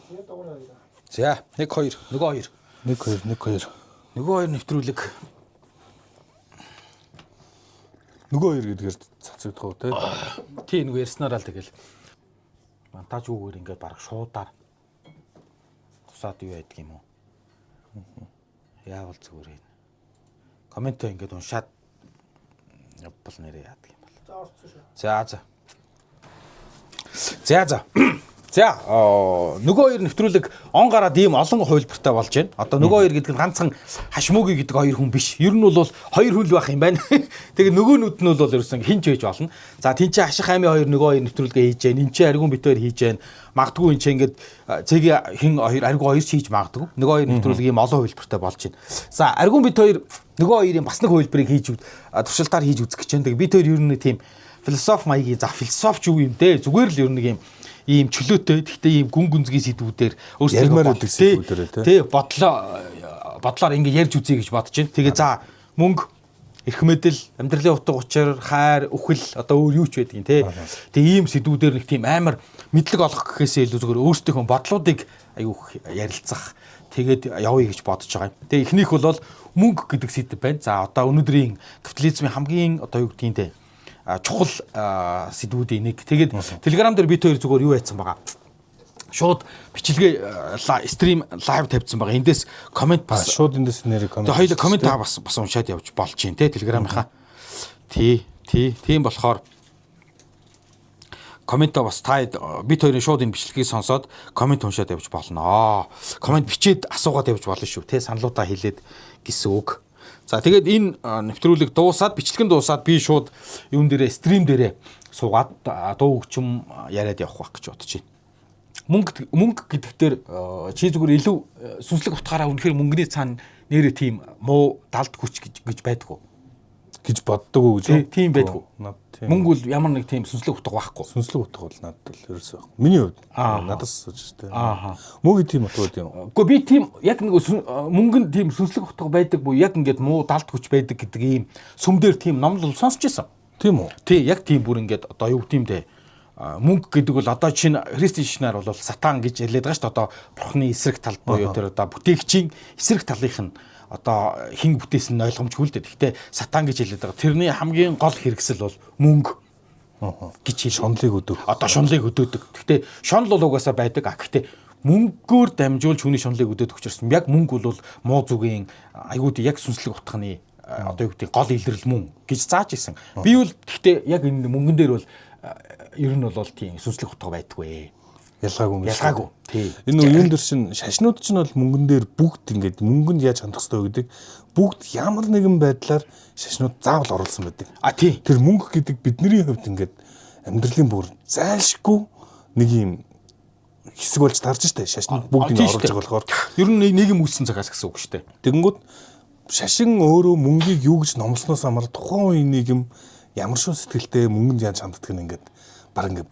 За 1 2 нөгөө 2. 1 2 1 2. Нөгөө 2 нэвтрүүлэг. Нөгөө 2 гэдгээр цацагдах уу те? Тий нөгөө ярьснараа л тэгэл. Монтаж үгээр ингээд бараг шуудаар тусаад юу яадаг юм уу? Яавал зүгээр юм. Комментээ ингээд уншаад явбал нэрээ яадаг юм бол. За. За нөгөө 2 нэвтрүүлэг он гараад ийм олон хувилбартай болж байна. Одоо нөгөө 2 гэдэг нь ганцхан хашмууги гэдэг 2 хүн биш. Ер нь бол 2 хөл байх юм байна. Тэгээ нөгөөнүүд нь бол ерөөсөн хинч байж болно. За тэнцээ хаших аймын 2 нөгөө 2 нэвтрүүлгээ хийж जैन. Энд чинь аргун бит 2 хийж जैन. Магадгүй энэ чинь ингээд цэгийн хин 2 аргун 2 хийж магадгүй. Нөгөө 2 нэвтрүүлэг ийм олон хувилбартай болж байна. За аргун бит 2 нөгөө 2-ийн бас нэг хувилбарыг хийж туршилтаар хийж үзэх гэж байна. Тэгээ бит 2 ер нь тийм философи маягийн за философч юу юм те зүгээр л ер нь ийм чөлөөтэй гэхдээ ийм гүн гүнзгий сэдвүүдээр өөрсдөө боддог сэдвүүдээр тий бодлоор ингэ ярьж үзье гэж бодож байна. Тэгээ за мөнгө эрх мэдэл амьдралын утга учир хайр үхэл одоо өөр юу ч байдгийг тий. Тэгээ ийм сэдвүүдээр нэг тийм амар мэдлэг олох гэхээсээ илүү зүгээр өөрсдийнхөө бодлуудыг аюу ярилцах тэгээд явъя гэж бодож байгаа юм. Тэгээ эхнийх бол мөнгө гэдэг сэдв байна. За одоо өнөөдрийн капитализмын хамгийн одоо юу гэдгийг те чухал сэдвүүдийн нэг. Тэгээд Telegram дээр бит 2 зүгээр юу яатсан байгаа. Шууд бичлэгээ стрим лайв тавьсан байгаа. Эндээс комент бас шууд эндээс нэрийг комент. Тэгээд хоёул комент бас уншаад явж болж байна те Telegram-ийнхаа. Тийм болохоор комментоо бас та бит 2-ын шууд энэ бичлэгийг сонсоод коммент уншаад явж болно. Коммент бичээд асуугаад явж болно шүү те саналуудаа хэлээд гэсэн үг. За тэгээд энэ нэвтрүүлэг дуусаад бичлэгэн дуусаад би шууд юун дээрээ стрим дээрээ суугаад дуу хөгжим яриад явах байх гэж бодож байна. Мөнгө гэдэгтэр чи зүгээр илүү сүнслэг утгаараа үнэхээр мөнгөний цаана нэрээ тийм муу далд хүч гэж байдгүй гэж боддог уу гэж. Тийм байдгүй. Мөнгө бол ямар нэг тийм сүнслэг утга байхгүй. Сүнслэг утга бол надад л ерөөсөө байхгүй. Миний хувьд надаас сууж штэ. Мөнгө тийм утга юм. Гэхдээ би тийм яг нэг мөнгөнд тийм сүнслэг утга байдаг буюу яг ингээд муу далд хүч байдаг гэдэг ийм сүмдэр тийм номлол сонсч байсан. Тийм үү? Тий, яг тийм бүр ингээд одоо юу гэдэм дээ. Мөнгө гэдэг бол одоо чинь христийн шинээр бол сатан гэж хэлээд байгаа шүү дээ. Одоо бурхны эсрэг талд буюу тэр одоо бүтээгчийн эсрэг талынх нь одоо хин бүтээсэн нь ойлгомжгүй л дээ. Гэхдээ сатан гэж хэлээд байгаа. Тэрний хамгийн гол хэрэгсэл бол мөнгө гэж шонлыг өдөг. Одоо шонлыг өдөөдөг. Гэхдээ шонл бол угаасаа байдаг. Гэхдээ мөнгөөр дамжуулж хүний шонлыг өдөөдөг учраас яг мөнгө бол муу зүгийн аюуд яг сүнслэг утганы одоо юу гэдэг гол илрэл мөн гэж зааж исэн. Би бол гэхдээ яг энэ мөнгөн дээр бол ер нь бол тийм сүнслэг утга байдаггүй. Ялгаагүй. Тий. Энэ үеийн дээр чинь шашнууд чинь бол мөнгөн дээр бүгд ингээд мөнгөнд яаж хандах ёстой гэдэг бүгд ямар нэгэн байдлаар шашнууд заавал оруулсан байдаг. Тий. Тэр мөнгө гэдэг бидний хувьд ингээд амьдралын бүр зайлшгүй нэг юм хэсэг болж тарж штэ. Шашнууд бүгдийг оруулж байгаа болохоор ер нь нийгэм үүссэн цагаас гэсэн үг штэ. Тэгэнгүүт шашин өөрөө мөнгийг юу гэж номлосноос амар тухайн үеийн нийгэм ямар шоу сэтгэлтэй мөнгөнд яаж ханддаг нь ингээд баг ингээд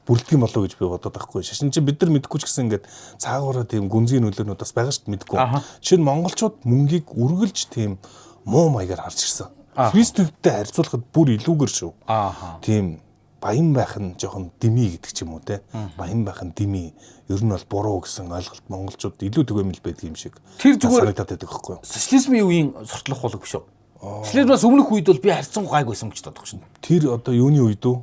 бүрлдэх юм болоо гэж би бодоод байхгүй. Шашин чинь бид нар мэдэхгүй ч гэсэн ингээд цаагаараа тийм гүнзгий нөлөөнүүд бас байгаа шүү дээ мэдэхгүй. Жишээ нь монголчууд мөнгийг үргэлж тийм муу маягаар харж ирсэн. Христтэй харьцуулахад бүр илүүгэр шүү. Тийм баян байх нь жоохон дими гэдэг ч юм уу те. Баян байх нь дими. Ер нь бол буруу гэсэн ойлголт монголчууд илүү түгээмэл байдаг юм шиг. Тэр зүгээр санагдаад байдаг байхгүй юу? Социализмын үеийн суртлах болов шүү. Социализмаас өмнөх үед бол би харьцангуй гайг байсан гэж боддог шин. Тэр одоо юуны үед үү?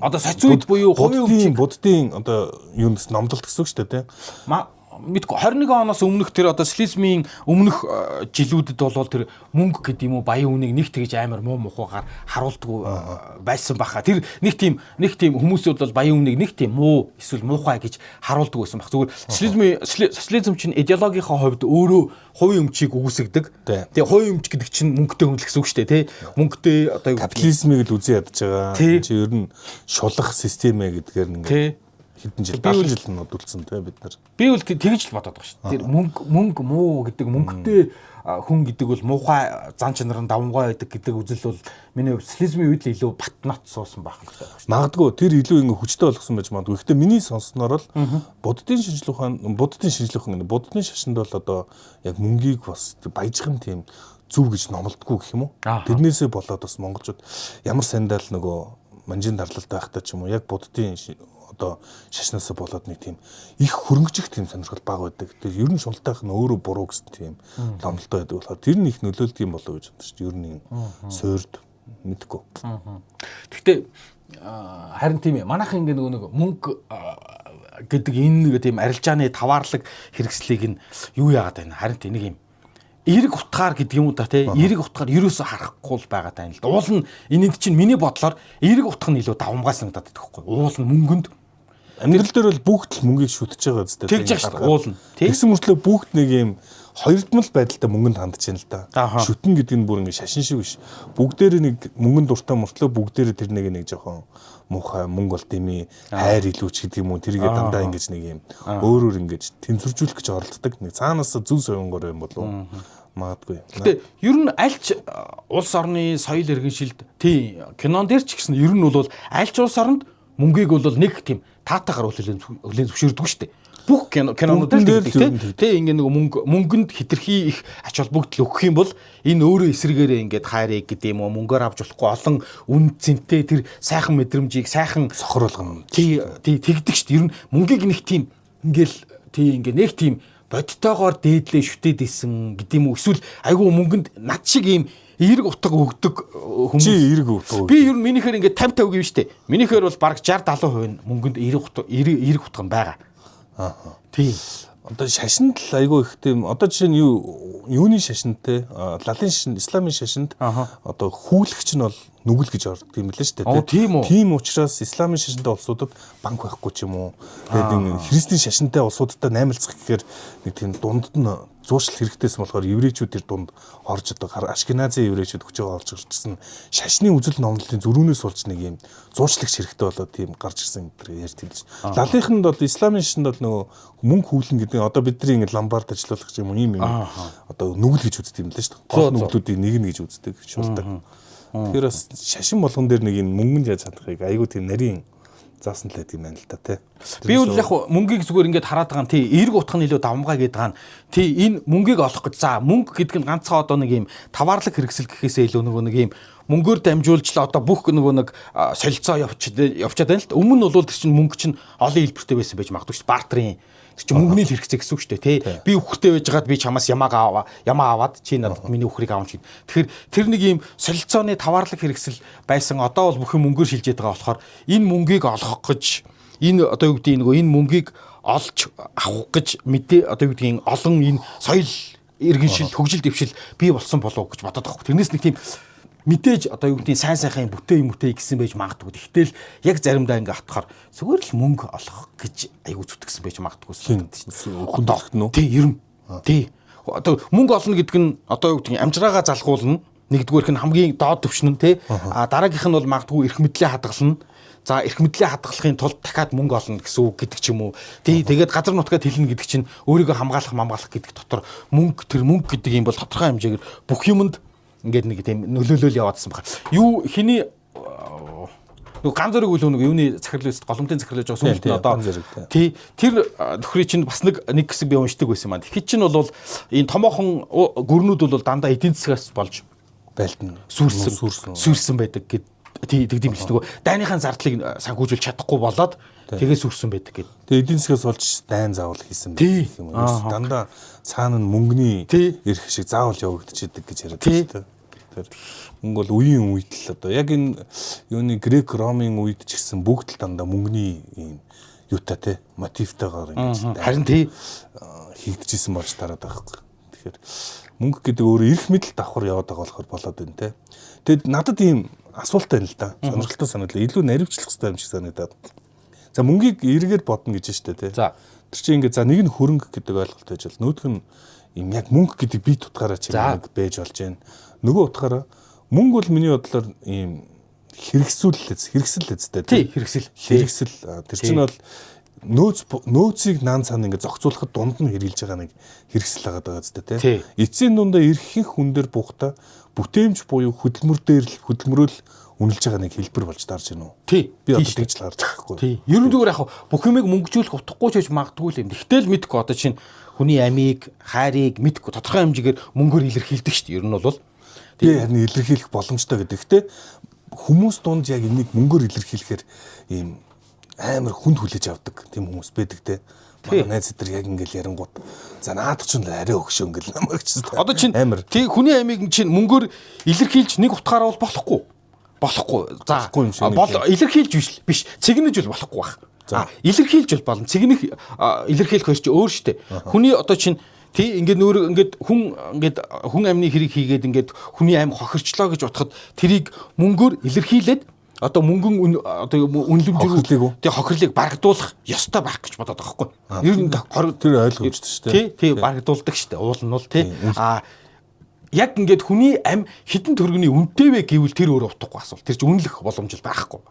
Одоо социал үед буюу хувийн буддийн одоо юунаас номдолт гэсэн үг шүү дээ те. Мэдгүй 21 оноос өмнөх тэр одоо социализмын өмнөх жилүүдэд бол тэр мөнгө гэдэг юм уу баян үнийг нэг тэгж амар муу мухагаар харуулдаг байсан баха. Тэр нэг тийм хүмүүсүүд бол баян үнийг нэг тийм муу эсвэл муухай гэж харуулдаг байсан бах. Зүгээр социализм чинь идеологийнхаа хувьд өөрөө хувийн өмчийг үгүйсгдэг. Тэгээ хувийн өмч гэдэг чинь мөнгөтэй хүн л гэсэн үг шүү дээ, тий. Мөнгөтэй одоо капитализмыг л үзэн ядаж байгаа. Чи ер нь шулах систем гэдгээр ингээд хэдэн жил 70 жил нөдөлсөн те бид нар. Би бол тэгж л бодоод байгаа шүү. Тэр мөнгө муу гэдэг мөнгөтэй хүн гэдэг бол муухай зан чанарын давмгай байдаг гэдэг үзэл бол миний социализмын үед л илүү батнат суусан байх гэж байна. Магадгүй тэр илүү ингэ хүчтэй болгосон байж магадгүй. Гэхдээ миний сонссноор л буддын шашинд бол одоо яг мөнгийг бас баяжхан тийм зүв гэж номлодгүй гэх юм уу? Тэрнээсээ болоод бас монголчууд ямар сандал нөгөө манжин дарлалт байхтай ч юм уу яг буддын одоо шашнаас болоод нэг тийм их хөрөнгөжих тийм сонирхол бага байдаг. Тэр ер нь шуналтайх нь өөрөө буруу гэсэн тийм ломлолтой байдаг болохоор тэр нь их нөлөөлдөг юм болов гэж бодож шүү дээ. Ер нь суурд мэдгүй. Гэхдээ харин тийм ээ. Манайх ингэ нэг мөнгө гэдэг энэ нэг тийм арилжааны таваарлаг хэрэгслийг нь юу яагаад байна? Харин тийм нэг юм эерэг утгаар гэдэг юм уу та тий эерэг утгаар ерөөсө харахгүй л байгаа тань л да. Уул нь энэнд чинь миний бодлоор эерэг утга нь илүү давмгай санагдаад байдаг байхгүй. Уул нь мөнгөнд амьдрал дээр бол бүгд л мөнгийг шүтэж байгаа зү дээ. тэгж яах уул нь тий. Тэгсэн мөртлөө бүгд нэг юм хоёрдмал байдалтай мөнгөнд хандж байна л да. Шүтэн гэдэг нь бүр ингэ шашин шиг биш. Бүгдээр нэг мөнгөнд дуртай мөртлөө бүгдээр тэр нэг жоохон муухай мөнгө бол дими хайр илүүч гэдэг юм уу тэрийгээ дандаа ингэж нэг юм өөрөөр ингэж тэнцвэржүүлэх гэж оролддог. Нэг цаанаас зүв соёнгоор юм болов магадгүй. Гэтэ ер нь альч улс орны соёл иргэншилд тий кинон дээр ч гэсэн ер нь бол альч улс оронд мөнгийг бол нэг тийм таатайгаар хүлээн зөвшөөрдөг шүү дээ. Бүх кинонууд дээр тий ингээ нэг мөнгөнд хитрхи их ач холбогдол өгөх юм бол энэ өөрөө эсрэгээрээ ингээд хайрыг гэдэг юм уу мөнгөөр авч болохгүй олон үн цэнтэй тэр сайхан мэдрэмжийг сайхан сохруулган тий тэгдэг шүү дээ. Ер нь мөнгийг нэг тийм ингээл тий ингээ нэг тийм бодтойгоор дээдлээ шүтээд исэн гэдэг юм уу эсвэл айгүй мөнгөнд над шиг ийм эерэг утга өгдөг хүмүүс. Чи эерэг утга. Би ер нь минийхээр ингээ 50 50 гэв штэ. Минийхээр бол бараг 60 70% мөнгөнд эерэг утга нь байгаа. Тий. Одоо шашинд л айгүй их тийм одоо жишээ нь юуны шашинтай лалын шашин исламын шашинд одоо хүүлэгч нь бол нүгэл гэж ордог юм лээ шүү дээ. Тийм учраас исламын шашинтай улсуудад банк байхгүй ч юм уу. Тэгээд христийн шашинтай улсуудтай наймалцах гэхээр нэг тийм дунд нь зуушлах хэрэгтэйсэн болохоор еврейчүүд тэр дунд орж одоо ашкеназын еврейчүүд хүчээ орж ирсэн шашны үзэл номлолтын зөрүүнээс болж нэг юм зуурчлагч хэрэгтэй болоод тийм гарч ирсэн гэдэг ярьж хэлж. Лалынханд бол исламын шашинд бол нөгөө мөнгө хүүлэн гэдэг одоо бидний ингэ ламбард ажиллах юм ийм одоо нүгэл гэж үздэг юм лээ шүү дээ. Гол нүглүүдийг нэг нь гэж үздэг шуулдаг. Тэгэхээр бас шашин болгон дээр нэг юм мөнгөнд яаж чадахыг айгүй тийм нарийн заасан л байдаг юм байна л та тий. Би бол яг мөнгийг зүгээр ингээд хараад байгаа нь тий эерэг утга нь илүү давмгай гэдэг байгаа нь тий энэ мөнгийг олох гэж за мөнгө гэдэг нь ганцхан одоо нэг юм таваарлаг хэрэгсэл гэхээсээ илүү нэг юм мөнгөөр дамжуулж л одоо бүх нэг солилцоо явчихад байна л та. Өмнө нь бол тэр чинь мөнгө чинь олон хэлбэртэй байсан байж магадгүй шүү дээ. Бартерын чи мөнгөний л хэрэгцээ гэсэн үг шүү дээ тий. Би үхтэй байжгаад би чамаас ямаа аваад чи надад миний үхрийг аавч гэд. Тэгэхээр тэр нэг юм солилцооны таваарлаг хэрэгсэл байсан одоо бол бүх юм мөнгөөр шилжээд байгаа болохоор энэ мөнгийг олох гэж энэ одоо юу гэдэг энэ мөнгийг олж авах гэж мэдээ одоо юу гэдэг олон энэ соёл иргэншил хөгжил дэвшил бий болсон болов гэж бодоод байгаа. Тэрнээс нэг тийм мэдээж одоо юу гэдэг сайн сайхан бүтээй гэсэн байж магадгүй. Тэгтэл яг заримдаа ингээ хатахаар зүгээр л мөнгө олох гэж аягүй зүтгэсэн байж магадгүй. Хүндлэгт нь. Тий, ер нь. Тий. Одоо мөнгө олно гэдэг нь одоо юу гэдэг амжираагаа залгуулна. Нэгдүгээрх нь хамгийн доод түвшин нь тий. Дараагийнх нь бол магадгүй эрх мэдлээ хадгална. За эрх мэдлээ хадгалахын тулд дахиад мөнгө олно гэсэн үг гэдэг ч юм уу. Тий, тэгээд газар нутгаад хэлнэ гэдэг чинь өөрийгөө хамгаалах гэдэг дотор мөнгө гэдэг юм бол тодорхой хэмжээгээр бүх юмд ингээд нэг тийм нөлөөлөл яваадсан байна. Юу хэний нөгөө ганц зэрэг үл нөгөө юуны захирлаас голомтын захирлаж байгаа сүлд нь одоо тий тэр нөхрий чинь бас нэг хэсэг би уншдаг байсан юм аа. Тэгэхэд чинь бол энэ томоохон гүрнүүд бол дандаа эдийн засгаас болж байлтна сүрсэн байдаг гэд тий тэгдэм л нөгөө дайныхаа зардлыг санхүүжүүлж чадахгүй болоод тэгээ сүрсэн байдаг гэд. Тэгээ эдийн засгаас болж дайн заавал хийсэн байдаг юм уу? Дандаа цаана нь мөнгөний эрх шиг заавал явагдчихэдэг гэж яриад байна шүү дээ. Мөнгө бол үеийн үед л одоо яг энэ юуны грек ромын үед ч гэсэн бүгд л дандаа мөнгөний юм юутай те мотивтайгаар ингэж харин тий хийгдэжсэн болж тараад байгаа хэрэг. Тэгэхээр мөнгө гэдэг өөрөө эрх мэдэл давхар яваад байгаа болохоор болоод байна те. Тэгэд надад ийм асуулт байна л да. Сонирхолтой санагдлаа. Илүү наривчлах хэрэгтэй юм шиг санагдаад. За мөнгийг эргээр бодно гэж штэ те. За тэр чинь ингээд за нэг нь хөрөнгө гэдэг ойлголт байж бол нөгөөх нь юм яг мөнгө гэдэг бие тутгаараа чинь нэг байж болж байна. Нөгөө утгаараа мөнгө бол миний бодлоор ийм хэрэгсэл эзтэй тий хэрэгсэл тэр чинь бол нөөцийг наан цаана ингээд зохицуулахад дунд нь хэрэгжилж байгаа нэг хэрэгсэл байгаа даа зү тий. Эцсийн дундаа эрхийнх хүн дээр буухта бүтээмж буюу хөдөлмөрөөл үнэлж байгаа нэг хэлбэр болж дарж байна уу? Тий. Би одоо тэгж л харж байхгүй. Тий. Ерөн зүгээр яг бүх юмыг мөнгөжүүлэх утгагүй ч гэж магадгүй л юм. Тэгтэл мэдгүй одоо чинь хүний амийг, хайрыг мэдгүй тодорхой хэмжээгээр мөнгөөр илэрхийлдэг шүү дээ. Ер нь бол тий харин илэрхийлэх боломжтой гэдэг. Гэхдээ хүмүүс дунд яг энийг мөнгөөр илэрхийлэхээр ийм амар хүнд хүлээж авдаг тийм хүмүүс байдаг те. Манай найз дээр яг ингээл ярингууд за наад чинь арай өгшөө ингээл намайг ч Одоо чинь амар тий хүний амийг чинь мөнгөөр илэрхийлж нэг утгаараа бол болохгүй. За илэрхийлж биш. Цэгнэж бол болохгүй баг. Илэрхийлж бол болно. Цэгнэх илэрхийлэх хоёр чинь өөр штэ. Хүний одоо чинь тий ингээд хүн амны хэрэг хийгээд ингээд хүний ам хохирчлоо гэж бодоход тэрийг мөнгөөр илэрхийлээд одоо мөнгөн одоо үнэлэмжийг тий хохирлыг барагдуулах ёстой байх гэж бодоод байгаа байхгүй. Ер нь тэр ойлгомжтой шүү дээ. Тий барагдуулдаг шүү дээ. Уул нь бол тий яг ингээд хүний ам хідэн төгрөгийн үнэтэй вэ гэвэл тэр өөрөө утгагүй асуулт. Тэр чинь үнэлэх боломж байхгүй.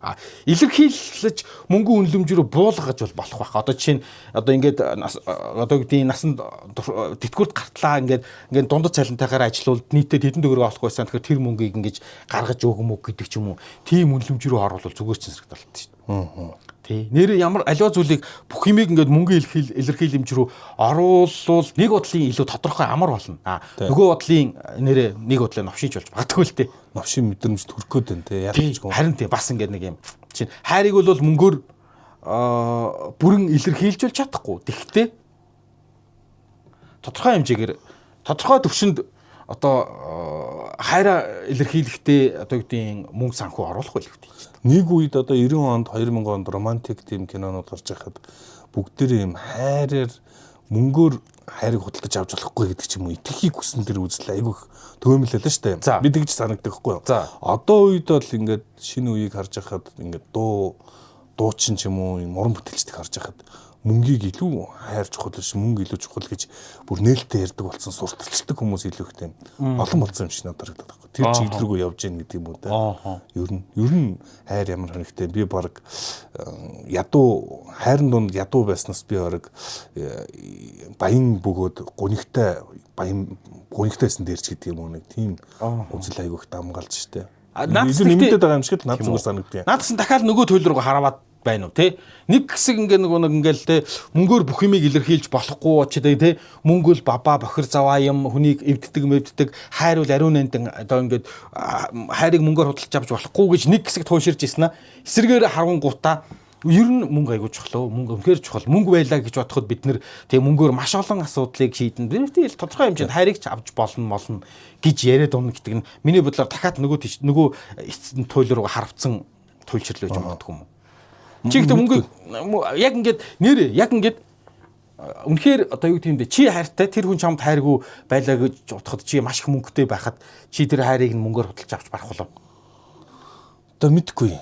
Илэрхийлж мөнгө үнэлэмж рүү буулгаж бол болох байх. Одоо жишээ нь одоо ингээд одоо гэдгийг насанд тэтгэврт гартлаа ингээд дундад цалинтайгаар ажиллавал нийтэд хэдэн төгрөг олох байсан тэгэхээр тэр мөнгийг ингэж гаргаж өгмөг гэдэг ч юм уу. Тийм үнэлэмж рүү оруулах зүгээр ч зэрэг талт шүү дээ. Тий. Нэр ямар аливаа зүйлийг бүх юмыг ингээд мөнгө илэрхийлэмж рүү оруулвал нэг бодлын илүү тодорхой амар болно. Нөгөө бодлын нэрээ нэг бодлоо новшинч болж магадгүй л дээ. Новшин мэдрэмж төрөх гээд байна те. Яаж ч харин тий бас ингээд нэг юм. Чинь хайрыг бол мөнгөөр бүрэн илэрхийлж чадахгүй. Тэгэхдээ тодорхой хэмжээгээр тодорхой төвшөнд одоо хайраа илэрхийлэхдээ одоо гэдгийг мөнгө санхүү оруулах байлгүй дээ. Нэг үед одоо 90 онд 2000 онд романтик тийм кинонууд гарч байхад бүгдээрээ юм хайраар мөнгөөр хайрыг худалдаж авч болохгүй гэдэг ч юм уу итгэхийг хүссэн тэр үзэл айгүйх төөмлөлөө шүү дээ. Би тэгж санагддаг хгүй юу. Одоо үед бол ингээд шинэ үеийг харж байхад ингээд дуучин ч юм уу уран бүтээлчдийг харж байхад мөнгийг илүү хайр чухал биш мөнгө илүү чухал гэж бүр нээлттэй ярьдаг болсон сурталчилдаг хүмүүс илүү ихтэй олон болсон юм шиг надад харагдаад байна. Тэр чиглэл рүү явж гин гэдэг юм уу да. Ер нь хайр ямар хэрэгтэй би баг ядуу хайрын дунд ядуу байснаас би баг баян бөгөөд гунигтайсэн дээрч гэдэг юм уу нэг тийм үзэл айгүйх дамгаалж штэ. Илүү нэмэгдээд байгаа юм шиг л над зүгээр санагдав. Наадсан дахиад нөгөө төлөв рүү хараад байна уу те нэг хэсэг ингээл те мөнгөөр бүх юмыг илэрхийлж болохгүй ч те мөнгө л бабаа бохир заваа юм хүнийг эвддэг хайр бол ариун нандин одоо ингээд хайрыг мөнгөөр худалдаж авч болохгүй гэж нэг хэсэг тууширж ирсэн аа эсрэгээр харгангуудаа ер нь мөнгө айгуу чухал мөнгө үнэхээр чухал мөнгө байлаа гэж бодоход бид нэр тэг мөнгөөр маш олон асуудлыг шийдэн тэгэл тодорхой хэмжээнд хайрыг ч авч болно гэж яриад өгнө гэдэг нь миний бодлоор дахиад нөгөө эцэст туйл руу харавцсан туйлширлж магадгүй юм. Чи гэдэг мөнгө яг ингээд үнэхээр одоо юу гэдэм бэ чи хайртай тэр хүн чамд хайргүй байлаа гэж бодоход чи маш их мөнгөтэй байхад чи тэр хайрыг мөнгөөр худалдаж авч барах болов. Одоо мэдгүй.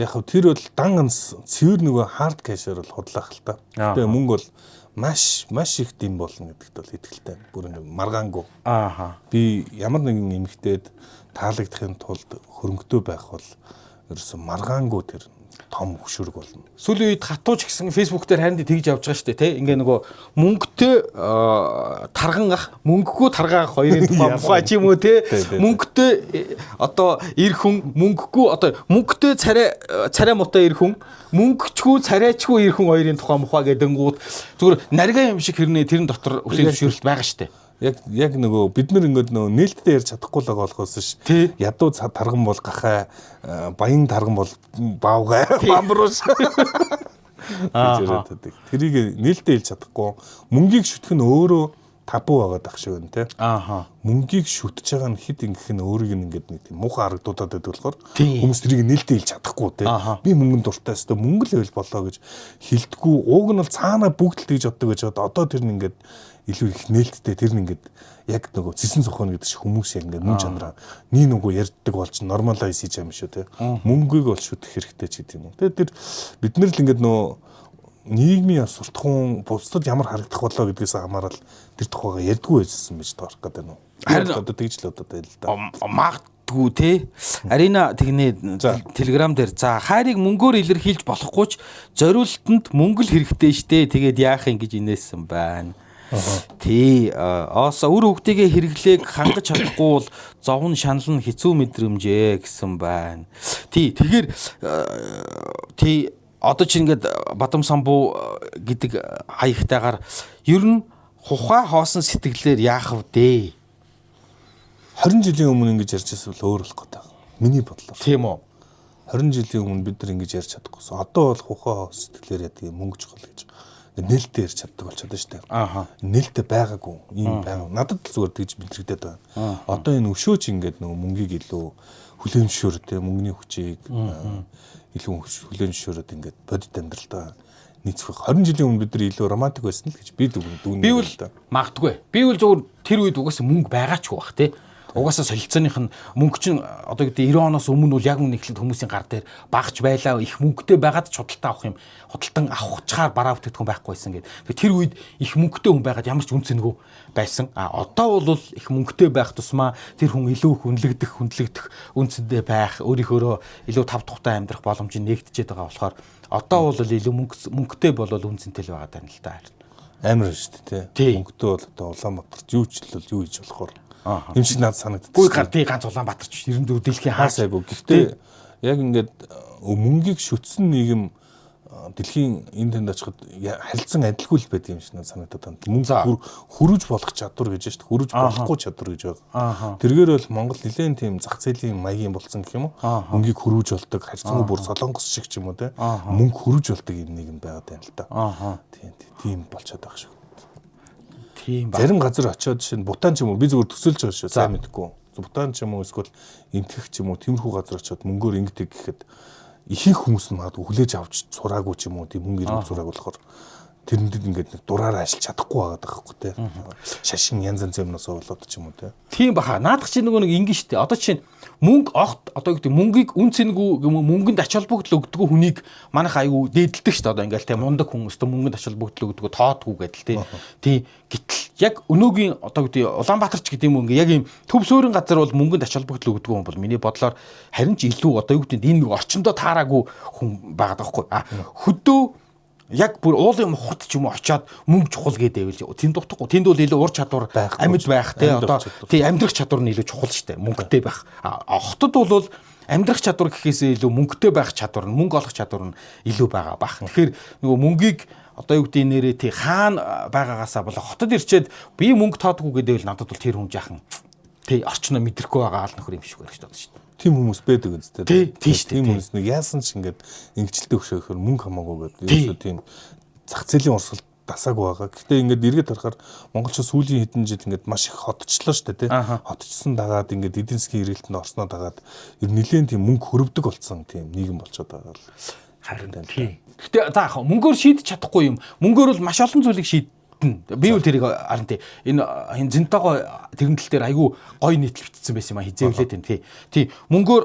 Яг хөө тэр бол дан ганц цэвэр нөгөө хард кэшээр бол худлаах л та. Тэгээ мөнгө бол маш их дэм болно гэдэгт бол итгэлтэй. Бүр нэг маргаангүй. Би ямар нэгэн эмэгтэйд таалагдахын тулд хөрөнгөтэй байх бол ерөөсө маргаангүй тэр том хөшүүрэг болно. Сүүлийн үед хатууч гэсэн Facebook дээр харин тэгж явж байгаа шүү дээ, тий. Ингээ нөгөө мөнгөтэй тарган ах, мөнгөгүй таргаа ах хоёрын тухай ч юм уу, тий. Мөнгөтэй одоо ир хүн, мөнгөгүй одоо мөнгөтэй царай муутай ир хүн, мөнгөчгүй царайчгүй ир хүн хоёрын тухай мухаа гэдэнгүүт зүгээр нарийн юм шиг хэрнээ тэрэн дотор хүлээн зөвшөөрөлт байгаа шүү дээ. Яг нөгөө бид нар ингээд нөгөө нээлттэй ярьж чадахгүй л байгаа болохоос ш. Ядуу тарган бол гахаа, баян тарган бол баавгай, бамбруус. Тэрийг нээлттэй хэлж чадахгүй. Мөнгийг шүтэх нь өөрөө табу байгаад ах шиг байна те. Мөнгийг шүтэж байгаа нь хэд ингэх нь өөрийг нь ингээд нэг тийм муухай харагдуудаад байдаг болохоор хүмүүс тэрийг нээлттэй хэлж чадахгүй те. Би мөнгөнд дуртай өстө мөнгө л байвал болоо гэж хэлдэггүй. Ууг нь бол цаанаа бүгд л тэгж боддог гэж одоо тэр нь ингээд илүү их нээлттэй тэр нь ингээд яг нөгөө цэсэн цохоно гэдэг шиг хүмүүс яг ингээд мөн чанараа нэг нөгөө ярьдаг болж нормалайз хийж байгаа юм шүү те. Мөнгийг бол шүтэх хэрэгтэй ч гэдэг юм. Тэгээд тэр бид нар л ингээд нөгөө нийгмийн суртахуун бусдад ямар харагдах болоо гэдгээс хамаарал тэр тухайга ярьдгүй байсан байж таарах гэдэг нь. Харин одоо тэгж л одоо байл л да. Магадгүй те. Арина тэгнэ Telegram дээр за хайрыг мөнгөөр илэрхийлж болохгүй ч зориултанд мөнгө л хэрэгтэй штэ. Тэгээд яах юм гэж инээсэн байна. Тий, үр хөвгтийгээ хэрэглээг хангаж чадахгүй бол зовн шанал нь хэцүү мэдрэмжээ гэсэн байна. Тэгэхээр одоо чи ингээд Бадам самбуу гэдэг хаягтайгаар ер нь хухай хоосон сэтгэлээр яах вэ? 20 жилийн өмнө ингэж ярьж байсан бол өөр болох гэдэг. Миний бодлоор. Тийм үү. 20 жилийн өмнө бид нар ингэж ярьж чадахгүйсэн. Одоо бол хухаа сэтгэлээр яадаг мөнгө чухал гэж. Нээлттэй ярьж чаддаг болчиход шүү дээ. Ааха. Нээлттэй байгаагүй. Ийм байга. Надад л зүгээр тэгж мэдрэгдээд байна. Одоо энэ өшөөж ингээд нөгөө мөнгийг илүү хүлээмжшөөр те мөнгөний хүчийг илүү хүлээмжшөөрөд ингээд бодит амьдралдаа нийцэх. 20 жилийн өмнө бид нар илүү романтик байсан л гэж би дүүнээ. Би бол магадгүй. Би бол зөвхөн тэр үед угаасаа мөнгө байгаачгүй бах те. Угаасаа солилцооных нь мөнгө чинь одоо гэдэг 90 оноос өмнө бол яг үнэ ихлэд хүмүүсийн гар дээр багч байлаа их мөнгөтэй байгаад ч худалдаа авах юм худалдан авахчаар бараа бүтээгдэхүүн байхгүйсэн гэдэг. Тэр үед их мөнгөтэй хүн байгаад ямар ч үнцэнгүй байсан. Одоо бол их мөнгөтэй байх тусмаа тэр хүн илүү их хүндлэгдэх үнцэндээ байх өөрийнхөө илүү тав тухтай амьдрах боломж нэгдэжээд байгаа болохоор одоо бол илүү мөнгөтэй болол үнцэнтэй л байгаа тань л та. Амар шүү дээ. Мөнгөтэй бол одоо Улаанбаатарт юу ч л юу хийж болохоор юм шиг надад санагддаг. Гүй гартыг ганц Улаанбаатарч 94 дэлхийн хаасайгүй. Гэхдээ яг ингээд мөнгийг шүтсэн нийгэм дэлхийн энэ тэнд очиход харилцан адилгүй л байдаг юм шиг надад санагдаад байна. Мөнгө хөрөж болох чадвар гэж шүү дээ. Хөрөж болохгүй чадвар гэж байгаа. Тэргээр бол Монгол нэлээд тийм зах зээлийн маягийн болсон гэх юм уу? Мөнгийг хөрөж болдог, харьцангуй бүр солонгос шиг ч юм уу те. Мөнгө хөрөж болдог юм нийгэм байгаад байна л да. Тийм болчиход байгаа шүү. Тийм ба. Зарим газар очиод жишээ нь Бутан ч юм уу би зүгээр төсөөлж байгаа шүү. Сайн мэдэхгүй. Бутан ч юм уу эсвэл Энтэх ч юм уу тиймэрхүү газар очиод мөнгөөр ингэдэг гэхэд ихэнх хүмүүс нь магадгүй хүлээж авч сураагүй ч юм уу тийм мөнгө ирэх зураг болохоор тэрэнд ингээд нэг дураараа ажиллаж чадахгүй байгаад байгаа байхгүй те. Шашин янз янз юмнаас болоод ч юм уу те. Тийм баха. Наадах чинь нөгөө нэг ингэ штэ. Одоо чинь мөнгө огт одоо гэдэг мөнгийг үн цэнгүй мөнгөнд ач холбогдол өгдөг хүнийг манайх аюу дээдэлдэг штэ. Одоо ингээл те мундаг хүмүүс мөнгөнд ач холбогдол өгдөг тоодгүй гэдэл те. Тий гэтэл яг өнөөгийн одоо гэдэг Улаанбаатарч гэдэг юм ингээ яг ийм төв суурин газар бол мөнгөнд ач холбогдол өгдөг хүн бол миний бодлоор харин ч илүү одоо юу гэдэг энэ нэг орчиндөө таараагүй хүн байгаад байгаа байхгүй. Хөдөө яг бүр уулын мохот ч юм уу очиад мөнгө чухал гэдэг байвал тэнд дутахгүй. Тэнд бол илүү ур чадвар амьд байх те одоо тий амьдрах чадвар нь илүү чухал шүү дээ. Мөнгөтэй байх. Хотод бол амьдрах чадвар гэхээсээ илүү мөнгөтэй байх чадвар нь мөнгө олох чадвар нь илүү байгаа бах. Тэгэхээр нөгөө мөнгийг одоо юу гэдэг нэрээ тий хаана байгаагаасаа болоо хотод ирчээд би мөнгө тоодгүй гэдэг бол надад бол тэр хүн жаахан тий орчноо мэдрэхгүй байгаа аль нөхөр юм шиг байна шүү дээ. Тийм хүмүүс байдаг үстэй. Тийм хүмүүс нэг яасан ч ингээд ингэжлээ хөшөөхөр мөнгө хамаагүй гэдэг. Ерөөсөө тийм зах зээлийн урсгал дасаагүй байгаа. Гэхдээ ингээд эргээд харахаар монголчууд сүүлийн хэдэн жил ингээд маш их хотчлоо шүү дээ. Хотчсон дагаад ингээд эдийн засгийн эргэлтэнд орсноо дагаад ер нь нэлээд тийм мөнгө хөрөвдөг болсон тийм нийгэм болчиход байгаа л харин тийм. Гэхдээ за мөнгөөр шийдэж чадахгүй юм. Мөнгөөр бол маш олон зүйлийг би бол тэрийг харин энэ зинтогоо тэрнтэл дээр айгүй гоё нийтлэл бичсэн байсан юм а хизээвлээд байна тий. Мөнгөөр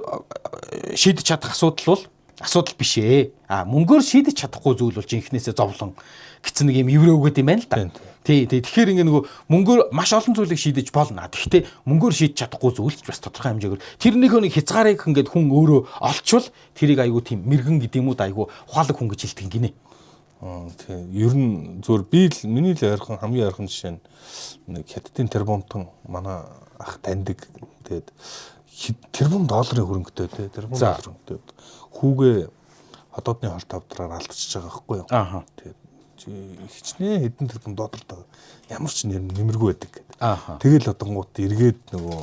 шийдэж чадах асуудал биш ээ. Мөнгөөр шийдэж чадахгүй зүйл бол жинхнээсээ зовлон гэсэн нэг юм еврейгүүд юм байна л да. Тий. Тэгэхээр ингээ нөгөө мөнгөөр маш олон зүйлийг шийдэж болно. Гэхдээ мөнгөөр шийдэж чадахгүй зүйл ч бас тодорхой хэмжээгээр тэрнийхөө нэг хязгаарыг ингээд хүн өөрөө олчвол тэрийг айгүй тийм мэрэгэн гэдэг юм уу айгүй ухаалаг хүн гэж хэлдэг гинэ. Тийм. Ер нь зөвөр би л миний л ойрхон хамгийн ойрхон жишээ нь нэг хятадын тэрбумтон манай ах таньдаг. Тэгээд тэрбум долларын хөрөнгөтэй те тэрбум долларын хөрөнгөтэй. Хүүгээ хотоодны хорт авдраар алдчихж байгаа байхгүй юу? Тэгээд хичнээн хэдэн тэрбум доллар ямар ч нэмэргүй байдаг гэдэг. Тэгэл одонгууд эргээд нөгөө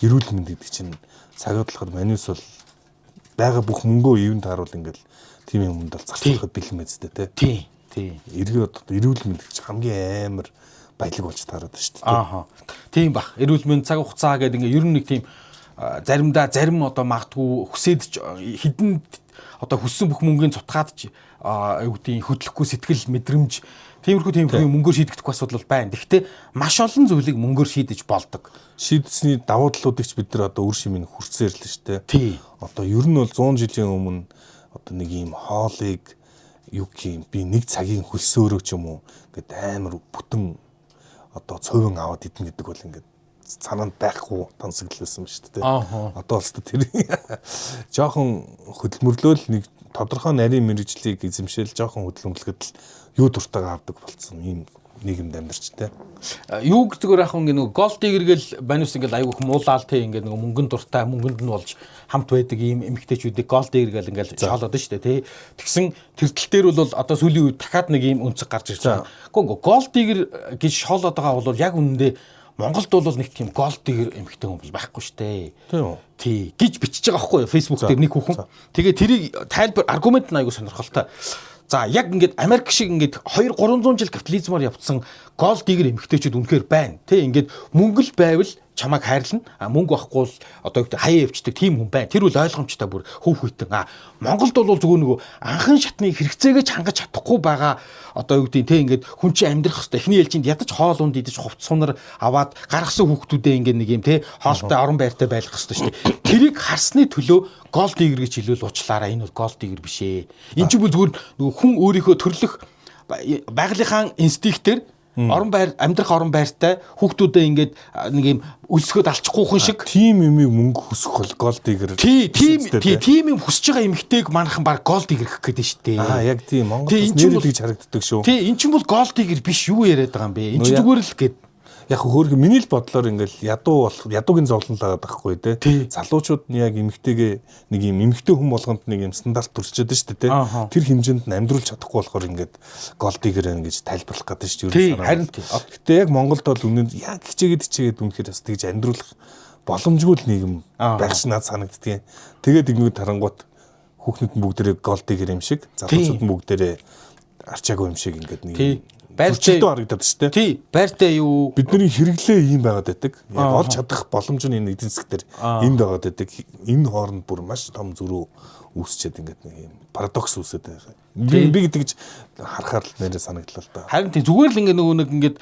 эрүүл мэнд гэдэг чинь цагаад болохоор маньс бол байгаа бүх мөнгөө ивэн тааруул ингээл тийм юмд бол зарцуулахад бэлэн мэзтэй те. Тий. Эргээд эрүүл мэнд гэж хамгийн амар баялаг болж таараад байна шүү дээ. Тийм бах. Эрүүл мэнд цаг хугацаа гэдэг ингээ ер нь нэг тийм зарим одоо магадгүй хүсээд хідэн одоо хүссэн бүх мөнгөний цутгаад юу гэдэг хөдлөхгүй сэтгэл мэдрэмж тиймэрхүү мөнгөөр шийдэгдэх асуудал байна. Гэхдээ маш олон зүйлийг мөнгөөр шийдэж болдог. Шийдсэний давуу талуудыг ч бид нар одоо үр шимийг хүрцээр л шүү дээ. Тий. Одоо ер нь бол 100 жилийн өмнө одоо нэг ийм хоолыг юу гэх юм би нэг цагийн хөлсөөрөө ч юм уу ингээд амар бүтэн одоо цовин аваад идэх гэдэг бол ингээд цаананд байхгүй тансаглалсан шүү дээ. Одоо бол тэр жоохон хөдөлмөрлөөл нэг тодорхой нарийн мэрэгжлийг эзэмшээл жоохон хөдөлмөрлөхөд л юу дуртайгаа авдаг болсон ийм нийгэмд амьдарч тэ. Юу гэдгээр яг ингээ нэг гол дигэргээл банус ингээл айгүйх муулаал тэ ингээ нэг мөнгөн дуртай мөнгөнд нь болж хамт байдаг ийм эмэгтэйчүүдийг гол дигэргээл ингээл шоолоод шүү дээ тэ. Тэгсэн тэртэл дээр бол одоо сүүлийн үед дахиад нэг ийм өнцөг гарч ирж байгаа. Гэхдээ гол дигэр гэж шоолоод байгаа бол яг үнэндээ Монголд бол нэг тийм голд дигэр эмэгтэй хүн бол байхгүй штэ. Тийм үү? Тий гэж бичиж байгаа байхгүй юу Facebook дээр нэг хүүхэн. Тэгээ тэрийг тайлбар аргумент нь айгу сонирхолтой. За яг ингээд Америк шиг ингээд 200-300 жил капитализмаар явцсан голд дигэр эмэгтэйчүүд үнэхээр байна. Тэ ингээд мөнгө л байвал чамайг хайрлна. Мөнгө байхгүй бол одоо хаяа явчихдаг тийм хүн байна. Тэр үл ойлгомжтой бүр хөөхөйтэн. Монголд бол зүгээр нөгөө анхан шатны хэрэгцээгээ хангаж чадахгүй байгаа одоо юу гэдэг те ингээд хүн чинь амьдрах хэвээр эхний ээлжинд ядаж хоол унд идэж хувц сунар аваад гаргасан хүүхдүүдээ ингээд нэг юм те хоолтой орон байртай байлгах хэвээр шүү дээ. Тэрийг харсны төлөө голд дигэр гэж хэлвэл уучлаарай. Энэ бол голд дигэр биш ээ. Энэ чинь бүр зүгээр нөгөө хүн өөрийнхөө төрлөх байгалийнхаа инстинктээр орон байр амьдрах орон байртай хүүхдүүдээ ингээд нэг юм өлсгöd алчихгүй хүн шиг тийм юмыг мөнгө хүсэх бол голд дигэр. Тийм юм хүсэж байгаа эмэгтэйг манайхан баг голд дигэр гэх гэдэг шүү дээ. Яг тийм Монголд нэрэлж харагддаг шүү. Тий эн чинь бол голд дигэр биш юу яриад байгаа юм бэ? Эн чинь зүгээр л гээд яг хөөрхөн миний л бодлоор ингээл ядуугийн зовлон лаагаад байхгүй те. Залуучууд нь яг эмэгтэйгээ нэг юм эмэгтэй хүн болгонд нэг юм стандарт төрчөөд шүү дээ те. Тэр хэмжээнд нь амьдруулж чадахгүй болохоор ингээд голд дигэр гэж тайлбарлах гэдэг шүү дээ. Харин тий. Гэтэ яг Монголд бол үнэнд яг хичээгээд үнэхээр бас тэгж амьдруулах боломжгүй л нийгэм байх ш надад санагддгийг. Тэгээд ингээд тарангуут хүүхнүүд нь бүгдээрээ голд дигэр юм шиг, залуучууд нь бүгдээрээ арчаагүй юм шиг ингээд нэг байртай харагдаад шүү дээ. Тий, байртай юу? Бидний хэрэглээ ийм байгаад байдаг. Яг олж чадах боломж нь энэ эдийн засгаар энд байгаад байдаг. Энэ хооронд бүр маш том зөрүү үүсчихэд ингээд нэг юм парадокс үүсээд байгаа. Би гэдэгж харахаар л нэрээ санагдлаа л да. Харин тий зүгээр л ингээд нөгөө нэг ингээд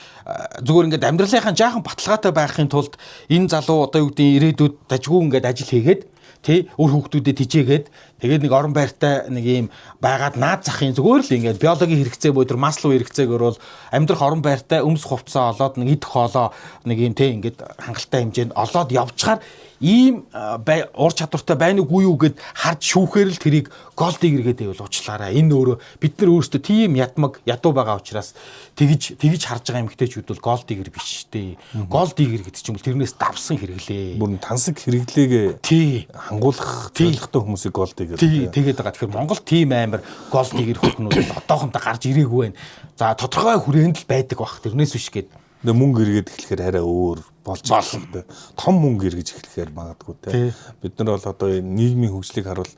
зүгээр ингээд амьдралынхаа жаахан баталгаатай байхын тулд энэ залуу одоо юу гэдэг ирээдүйд дажгүй ингээд ажил хийгээд тий өөр хүүхдүүдэд тижээгээд тэгээд нэг орон байртай нэг юм байгаад наад захын зүгээр л ингээд биологийн хэрэгцээ буюу маслоу хэрэгцээгээр бол амьдрах орон байртай өмс хувцас олоод нэг идэх хоолоо нэг юм тий ингээд хангалттай хэмжээнд олоод явчихаар ийм уур чадвартай байна уу юу гэд харж шүүхээр л тэрийг голд дигэр гэдэг байвал уучлаарай. Энэ өөрөө бид нар өөрсдөө тийм ядуу байгаа учраас тэгж харж байгаа эмэгтэйчүүд бол голд дигэр биш дээ. Голд дигэр гэдэг чинь бол тэрнээс давсан хэрэглээ. Бүр тансаг хэрэглээгээ хангуулах зорилготой хүмүүсийг голд дигэр. Тэгээд байгаа. Тэгэхээр Монгол тийм амар голд дигэр хүүхнүүд одоохондоо гарч ирээгүй байна. За тодорхой хүрээнд л байдаг бах. Тэрнээс биш гээд мөнгө эргээд эхлэхээр арай өөр болж байна. Том мөнгө эргэж эхлэхээр магадгүй те. Бид нар бол одоо нийгмийн хөгжлийг харуул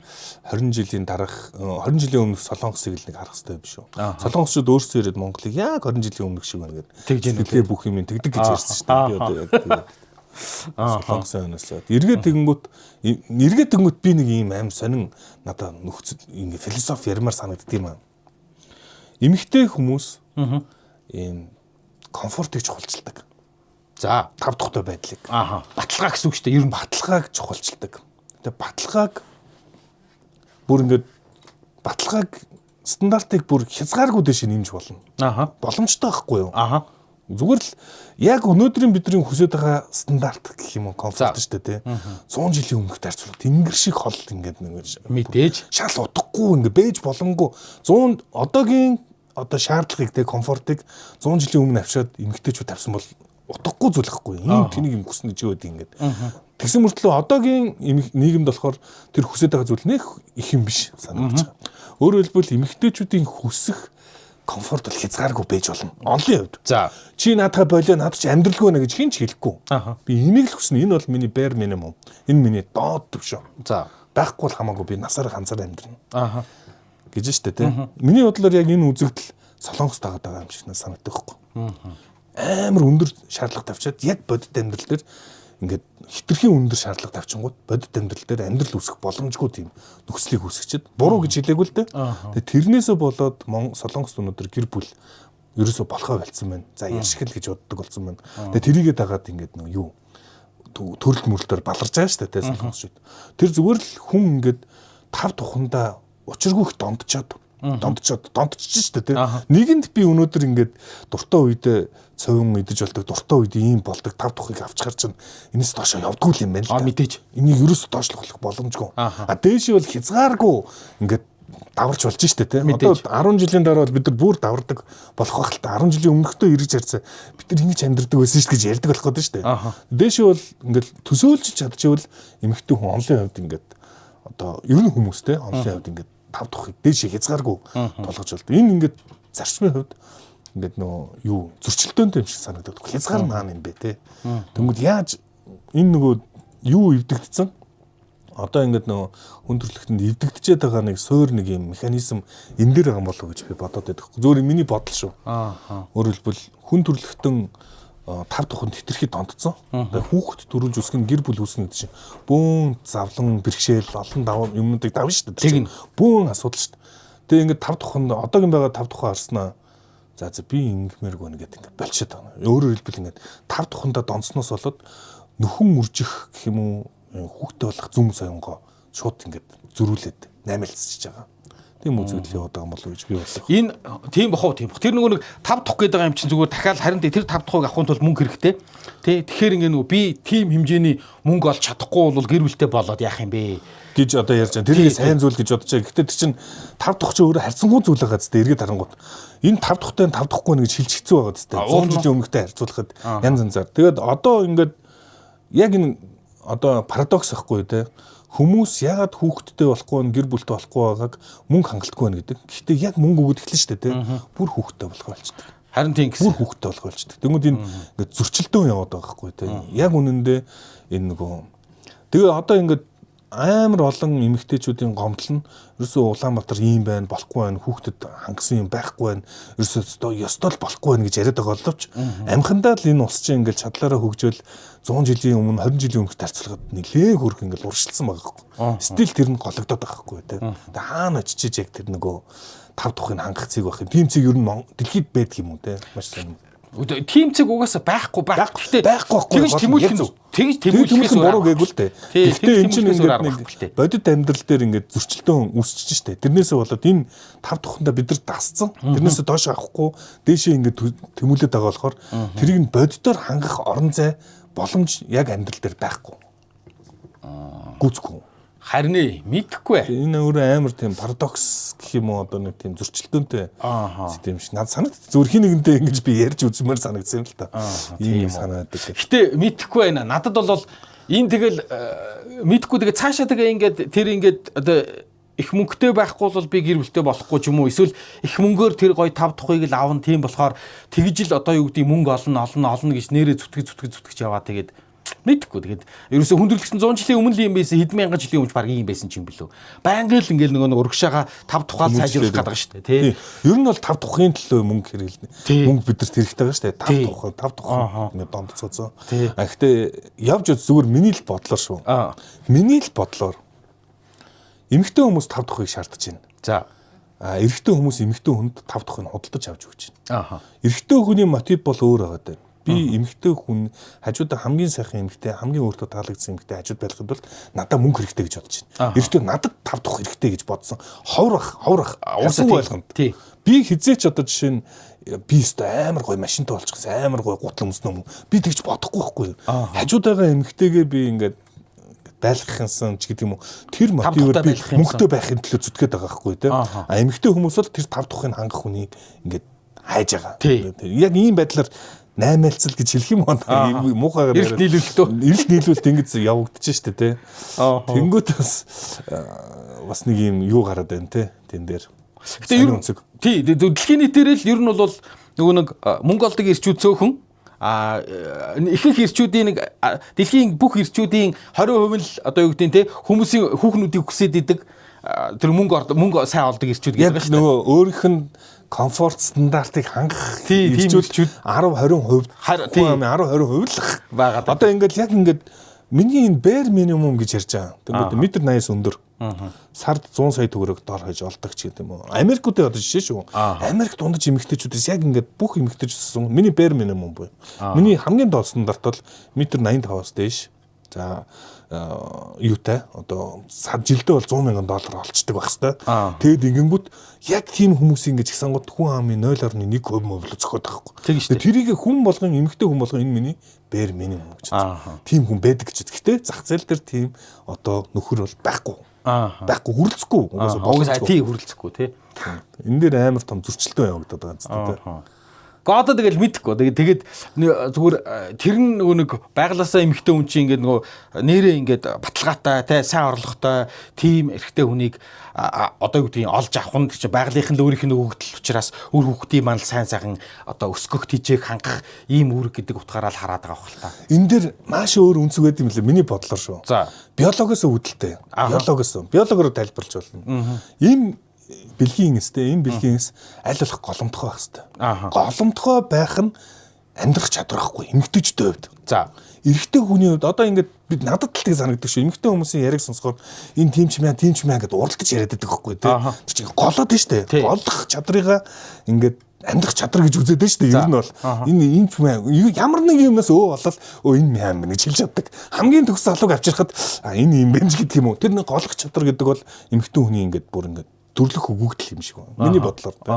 20 жилийн дараах 20 жилийн өмнөх Солонгосыг л нэг харах хэрэгтэй биш үү? Солонгосчууд өөрсдөө ирээд Монголыг яг 20 жилийн өмнөх шиг байна гэдэг. Тэглээ бүх юм тэгдэг гэж ярьсан шүү дээ. Би одоо яг тэгээд Солонгосын өнөөсөө эргээд тэгэнгүүт би нэг ийм аим сонин надад нөхцөл ингэ философи ярмаар санагддаг юм аа. Эмэгтэй хүмүүс ийм комфортыг чухалчилдаг. За, тав тухтай байдлыг. Баталгаа гэсэн үг шүү дээ. Ер нь баталгааг чухалчилдаг. Тэгээ баталгааг бүр ингээд баталгааг стандартыг бүр хязгааргүй дэше нэмж болно. Боломжтой байхгүй юу? Зүгээр л яг өнөөдрийн бидний хүсэж байгаа стандарт гэх юм уу комфорт шүү дээ, тий. 100 жилийн өмнөх харьцуулбал тэнгэр шиг хол ингээд нэг мэдээж шал утгагүй ингээд бэж болонгүй 100 одоогийн шаардлагыг те комфортыг 100 жилийн өмнө авчиад эмэгтэйчүүд тавьсан бол утгагүй зүйл байхгүй. Ийм тэнийг юм хүснэ ч өгөөд ингээд. Тэгсэн мөртлөө одоогийн нийгэмд болохоор тэр хүсэж байгаа зүйл нэг их юм биш санагдаж байгаа. Өөрөөр хэлбэл эмэгтэйчүүдийн хүсэх комфорт бол хязгааргүй байж болно. Онлын хувьд. За. Чи наадхаа болоо наад чи амьдралгүй байна гэж хин ч хэлэхгүй. Би энийг л хүснэ. Энэ бол миний bare minimum. Энэ миний доод төв шүү. За. Байхгүй бол хамаагүй би насаараа ганцаараа амьдрна. Гэж штэ тий. Миний бодлоор яг энэ үзэгдэл Солонгос дагаад байгаа юм шиг санагддаг байхгүй. Амар өндөр шаардлага тавьчаад яг бодит амьдрал дээр ингээд хитрхийн өндөр шаардлага тавьчингууд бодит амьдрал дээр амьдрал үүсэх боломжгүй тийм нөхцөлийг үүсгэчихэд буруу гэж хэлээгүй л дээ. Тэгээ тэрнээсээ болоод Солонгос өнөөдөр гэр бүл ерөөсө болохоо болцсон байна. За яшгил гэж боддог болсон байна. Тэгээ тэрийгээ дагаад ингээд нэг юу төрөл мөрлөөр баларж байгаа шүү дээ Солонгосчууд. Тэр зүгээр л хүн ингээд тав тухандаа учиргүй их донтчихж шүү дээ. Нэгэнд би өнөөдөр ингээд дуртай үедээ цовин идэж болдог, дуртай үед ийм болдог, тав тухыг авчгаар чинь энэс доошоо явдгүй юм байна л да. Мэдээж. Энийг ерөөсө доошлох боломжгүй. Дээшээ бол хязгааргүй ингээд даварч болж штэ тий. Одоо 10 жилийн дараа бол бид нар бүр давардаг болох байх л та. 10 жилийн өмнөхдөө ирж харцаа бид нар ингэж амьдрдаг байсан шүү гэж ярьдаг болох гэдэг штэ. Дээшээ бол ингээд төсөөлж чадчихвал эмэгтэй хүн онлын хувьд ингээд одоо ер нь хүмүүстэй онлын хувьд ингээд тав тухыг дээшээ хязгааргүй толгож болдог. Энэ ингээд зарчмын хувьд ингээд нөгөө юу зөрчилдөөнтэй юм шиг санагдаад хязгаар маань юм бэ те. Тэнгүүд яаж энэ нөгөө юу эвдэгдсэн одоо ингээд нөгөө хүн төрөлхтөнд эвдэгдчихэд байгаа нэг суур нэг юм механизм энэ дээр байгаа болов уу гэж би бодоод байдаг. Зөвхөн миний бодол шүү. Өөрөөр хэлбэл хүн төрөлхтөн тав туханд хитрхи донтцсон. Тэгээ хүүхэд төрүүлж үсгэн гэр бүл үүснэ гэдэг чинь бөөн завлан бэрхшээл олон даваа юмнуудыг давна шүү дээ. Бөөн асуудал шүү дээ. Тэгээ ингээд тав туханд одоогийн байгаа тав тухаа харснаа за би ингэмэрг байна гэдэг ингээд болчиход байна. Өөрөөр хэлбэл ингээд тав тухандаа донцсноос болоод нөхөн үржих гэх юм уу хүүхдээ болох зүм соёнгоо шууд ингээд зөрүүлээд наймаалцчихж байгаа. Тийм үзэгдэл яваад байгаа юм болов уу гэж би бодлоо. Энэ тийм бохоо тийм. Тэр нөгөө нэг тав тух гэдэг юм чинь зүгээр дахиад харин тэр тав тухыг авахын тулд мөнгө хэрэгтэй. Тэ тэгэхээр ингээд нөгөө би тийм хэмжээний мөнгө олж чадахгүй бол гэр бүлтэй болоод яах юм бэ гэж одоо ярьж байгаа. Тэрийг сайн зүйл гэж бодож байгаа. Гэхдээ тэр чинь тав тухч өөрөө харьцангуй зүйл байгаа зү эргээд харангууд. Энэ тав тухтай тав тухгүй нэг шилж хэцүү байгаа зү. 100 жилийн өмнөхтэй харьцуулахад янз янзаар. Тэгээд одоо ингээд яг энэ одоо парадокс ахгүй те. Хүмүүс ягаад хүүхэдтэй болохгүй гэр бүлтэй болохгүй байгааг мөнгө хангалтгүй байна гэдэг. Гэхдээ яг мөнгө өгöd эхэлнэ шүү дээ те. Бүр хүүхэдтэй болох болчихдээ. Харин тийм гэсэн. Бүр хүүхэдтэй болох болчихдээ. Тэгмүүд энэ ингээд зөрчилдөөн яваад байгаа байхгүй те. Яг үнэндээ энэ нөгөө тэгээ одоо ингээд амар олон эмэгтэйчүүдийн гомдол нь ерөөсөө Улаанбаатар ийм байна, болохгүй байна, хүүхдэд хангасан юм байхгүй байна. Ерөөсөө ёстой л болохгүй байна гэж яриад байгаа боловч амхандаа л энэ ус чинь ингээд чадлаараа хөгжөөл 100 жилийн өмнө 20 жилийн өмнөх тарцлагад нэлээх хөрх ингээд уршилсан байгаа байхгүй. Стил тэр нь гологдоод байгаа байхгүй те. Тэгээ хаана очиж яг тэр нөгөө тав тухыг хангах цэг байх юм. Тийм цэг ер нь дэлхийд байдаг юм уу те. Маш сайн. Тийм цэг угаасаа байхгүй. Гэхдээ байхгүй. Тэгж тэмүүлэхээс буруу гээгүү л дээ. Гэхдээ энэ чинь ингээд бодит амьдрал дээр ингээд зөрчилдөөн үүсчихэж штэ. Тэрнээсээ болоод энэ тав тухандаа бид нар дасцсан. Тэрнээсээ доош авахгүй дээшээ ингээд тэмүүлээд байгаа болохоор тэрийг нь бодитоор хангах орон зай боломж яг амьдрал дээр байхгүй. Гүцэхгүй. Харин мэдхгүй. Энэ өөрөө амар тийм парадокс гэх юм уу одоо нэг тийм зөрчилдөөнтэй систем шиг. Надад санагдав. Зүгээр хин нэгэнтэй ингэж би ярьж үзмээр санагдсан юм л та. Ийм санаадаг. Гэтэ мэдхгүй байна. Надад бол энэ тэгэл мэдхгүй тэгээ цаашаа тэгээ ингээд тэр ингээд одоо их мөнгөтэй байхгүй бол би гэр бүлтэй болохгүй ч юм уу эсвэл их мөнгөөр тэр гоё тав тухыг л аавн тийм болохоор тэгж л одоо юу гэдэг мөнгө олно гэж нэрээ зүтгэж яваа тэгээд мэдхгүй тэгээд ерөөсө хүндрэлтсэн 100 жилийн өмнө л юм байсан хэдэн мянган жилийн өмнө баг ийм байсан ч юм билүү. Байнга л ингээл нөгөө урагшаага тав тухаал сайжруулах гэдэг шүү дээ тий. Ер нь бол тав тухын төлөө мөнгө хэрэглэнэ. Мөнгө бидэрт хэрэгтэй байгаа шүү дээ. Тав тухай ингээд дондцоцоо. Гэхдээ явж үз зүгээр миний л бодлоор шүү. Миний л бодлоор эмэгтэй хүмүүс тав тухыг шаардаж байна. За. Эрэгтэй хүмүүс эмэгтэй хүнд тав тухыг худалдаж авч өгч байна. Эрэгтэй хүний мотив бол өөр байгаа даа. Би эмэгтэй хүн хажуудаа хамгийн сайхан эмэгтэй, хамгийн өөртөө таалагдсан эмэгтэй хажууд байхад бол надад мөнгө хэрэгтэй гэж бодож байна. Эрэгтэй надад тав тух хэрэгтэй гэж бодсон. Ховрах усан байлганд. Би хизээч одоо жишээ нь би өстой амар гоё машинтай болчихсон, амар гоё гутал өмснө юм. Би тэгж бодохгүй байхгүй. Хажуудаагаа эмэгтэйгээ би ингээд байлгахынсан ч гэдэг юм уу. Тэр мотивээр би мөнгөтэй байхын төлөө зүтгээд байгаа байхгүй тий. Эмэгтэй хүмүүс бол тэр тав тухыг хангах хүнийг ингээд хайж байгаа. Яг ийм байдлаар 8 гэж хэлэх юм байна. Муухайгаар эрэлт нийлүүлэлт ингэж явагдаж штэ тий. Тэнгүүт бас нэг юм юу гараад байна тий. Тэн дээр. Гэтэ ер нь тий дэлхийн нийтээр л ер нь бол нөгөө нэг мөнгө олдог ирчүүд цөөхөн ихэнх ирчүүдийн нэг дэлхийн бүх ирчүүдийн 20% л одоо юу гэдэг нь тий хүмүүсийн хүүхнүүдийг хүсээд идэг тэр мөнгө сайн олдог ирчүүд гэдэг байна шүү дээ. Нөгөө өөрийнх нь комфорт стандартыг хангах ирчүүд 10-20% 10-20% л байгаа. Одоо ингээд яг ингээд миний энэ bare minimum гэж ярьж байгаа. Тэгээд метр 80-аас өндөр. Сард 100 сая төгрөг дор хойж олдог ч гэдэг юм уу. Америкуудад одоо жишээ шүү. Америк дундаж эмэгтэйчүүдээс яг ингээд бүх эмэгтэйчүүдсэн миний bare minimum буюу. Миний хамгийн доод стандарт бол метр 85-аас дээш. За юутай одоо жилдээ бол $100,000 олцдог байх хэвээр. Тэгэд ингэнгүүт яг тийм хүмүүсийн гэж ихсэн гот хүн амын 0.1% мөвлө зөхөд байхгүй. Тэрийг хүн болгон эмэгтэй хүн болгон энэ миний bare minimum гэж. Тийм хүн байдаг гэж. Гэхдээ зах зээл дээр тийм одоо нөхөр бол байхгүй. Байхгүй хүрлцэхгүй. Угаасаа тий хүрлцэхгүй тий. Энэ дээр амар том зөрчилдөөн явагдаад байгаа юм зү. Гэхдээ одоо тэгэл мэдэхгүй. Тэгээд зүгээр тэр нөгөө нэг байглаасаа эмэгтэй хүн чинь ингээд нөгөө нэрээ ингээд баталгаатай, тэ сайн орлоготой тийм эрэгтэй хүнийг одоо юу гэдгийг олж авах нь чи байгалийнхын л өөрийнх нь хөгжил учраас үр хүүхдийн маань сайн сайхан одоо өсгөх тижээг хангах ийм үүрэг гэдэг утгаараа л хараад байгаа байх л та. Энэ дээр маш өөр үнцэг байд юм лээ миний бодлоор шүү. За. Биологоос үүдэлтэй. Биологоор тайлбарлаж болно. Ийм бэлгийн эстэй энэ бэлгийнээс аль болох голомтгой байх хэрэгтэй. Голомтгой байх нь амьдрах чадвар байхгүй эмэгтэйчдийн хувьд. За. Эрэгтэй хүний хувьд одоо ингээд бид надад л тийг санагддаг шүү. Эмэгтэй хүмүүсийн яриг сонсоход энэ тийм ч мэн гэдээ уралдаж яриад байдаг байхгүй тий. Тэр чинь голоод нь штэ. Голох чадрыгаа ингээд амьдрах чадвар гэж үзээд байна шүү дээ. Ер нь бол энэ ч мэн ямар нэг юмнаас болол энэ мэн гэж хэлж чаддаг. Хамгийн төгс залууг авчирхад энэ юм бэнж гэдэг юм уу. Тэр нэг голох чадвар гэдэг бол эмэгтэй хүний ингээд бүр ингээд төрлөх өгөгдөл юм шиг байна. Миний бодлоор тэ.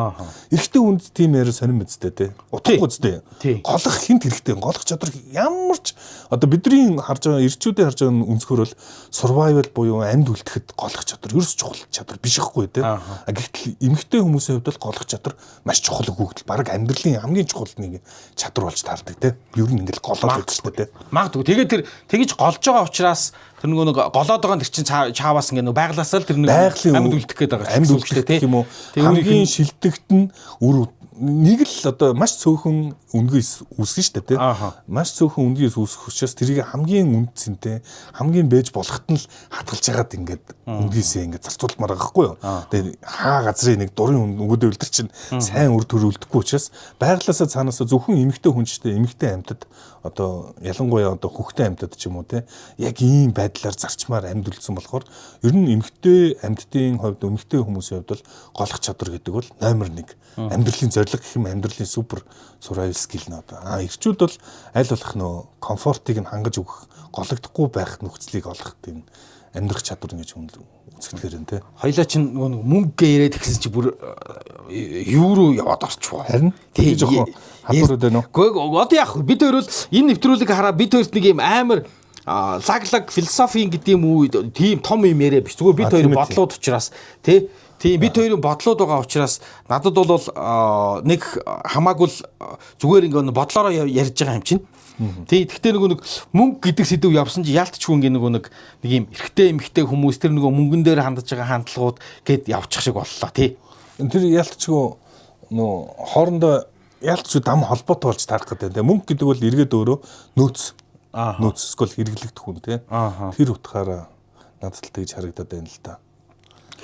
Эрэгтэй хүнд тийм яриа сонирн мэдтэй тэ. Утгагүй зүтэй. Голох хинт хэрэгтэй. Голох чадвар ямар ч одоо бидний харж байгаа эрчүүдээ харж байгаа өнцгөр бол survival буюу амьд үлдэхэд голох чадвар ерөөс чухал чадвар биш ихгүй тэ. Гэхдээ эмэгтэй хүмүүсийн хувьд бол голох чадвар маш чухал өгөгдөл. Бараг амьдралын хамгийн чухал нэг чадвар болж таардаг тэ. Ер нь ингээл голоод байдаг шүү дээ тэ. Магадгүй. Тэгээд тэр тэгж голж байгаа учраас тэр нөгөө голоод байгаа тэр чинь чааваас ингээ нөгөө байглаасаа л тэр нэг амьд үлдэх гээд байгаа амьд үлдэх гэх юм уу. Хамгийн шилдэгт нь нэг л одоо маш цөөхөн үнгээс үүсгэн шүү дээ тий. Маш цөөхөн үнгээс үүсгэх учраас тэрийг хамгийн үндсэнтэй хамгийн бэж болохт нь л хатгалж яагаад ингээд үнгээсээ ингээд зарцуулмаар байгаа хгүй юу. Тэгээд хаа газрын нэг дурын өнгөдөө үлдэр чинь сайн үр дүр үлдэхгүй учраас байглаасаа цаанаасаа зөвхөн эмэгтэй хүн ч дээ эмэгтэй амьтад одоо ялангуяа одоо хөхтэй амьтад ч юм уу тий яг ийм байдлаар зарчмаар амьд үлдсэн болохоор ер нь эмэгтэй амьтдын хувьд эмэгтэй хүмүүсийн хувьд бол голох чадвар гэдэг бол номер 1 амьдралын зорилго гэх юм амьдралын супер survival skill нь одоо эрчүүд бол аль болох нөө комфортыг нь хангаж өгөх гологдохгүй байх нөхцөлийг олох тийм амьдрах чадвар гэж үзэгдэхээр энэ тий хоёлаа чинь нөгөө мөнгө яриад гэсэн чи бүр юу руу яваад орчихвоо. Харин тийм жоохон хатуураад байна уу? Гэхдээ одоо яах вэ? Бид хоёр бол энэ нэвтрүүлгийг хараа бид хоёрт нэг юм амар лаглаг философийн гэдэг юм уу тийм том юм яриа биш. Зүгээр бид хоёрын бодлууд учраас тий тийм бид хоёрын бодлууд байгаа учраас надад бол нэг хамаагүй л зүгээр ингээ бодлороо ярьж байгаа юм чинь. Тий гэхдээ нэг мөнгө гэдэг сэдв явсан чи яалтчгүй ингээ нэг юм эрэгтэй эмэгтэй хүмүүс тэр нөгөө мөнгөн дээр хандж байгаа хандлагууд гэд явчих шиг боллоо тий. Тэр яалтчгүй нөө хоорондоо яалтчгүй дам холбоотой болж таарах гэдэг. Мөнгө гэдэг бол эргээд өөрөө нөөц эсвэл хэрэглэгдэх хүн тий. Тэр утгаараа надад л тэгж харагдаад байна л да.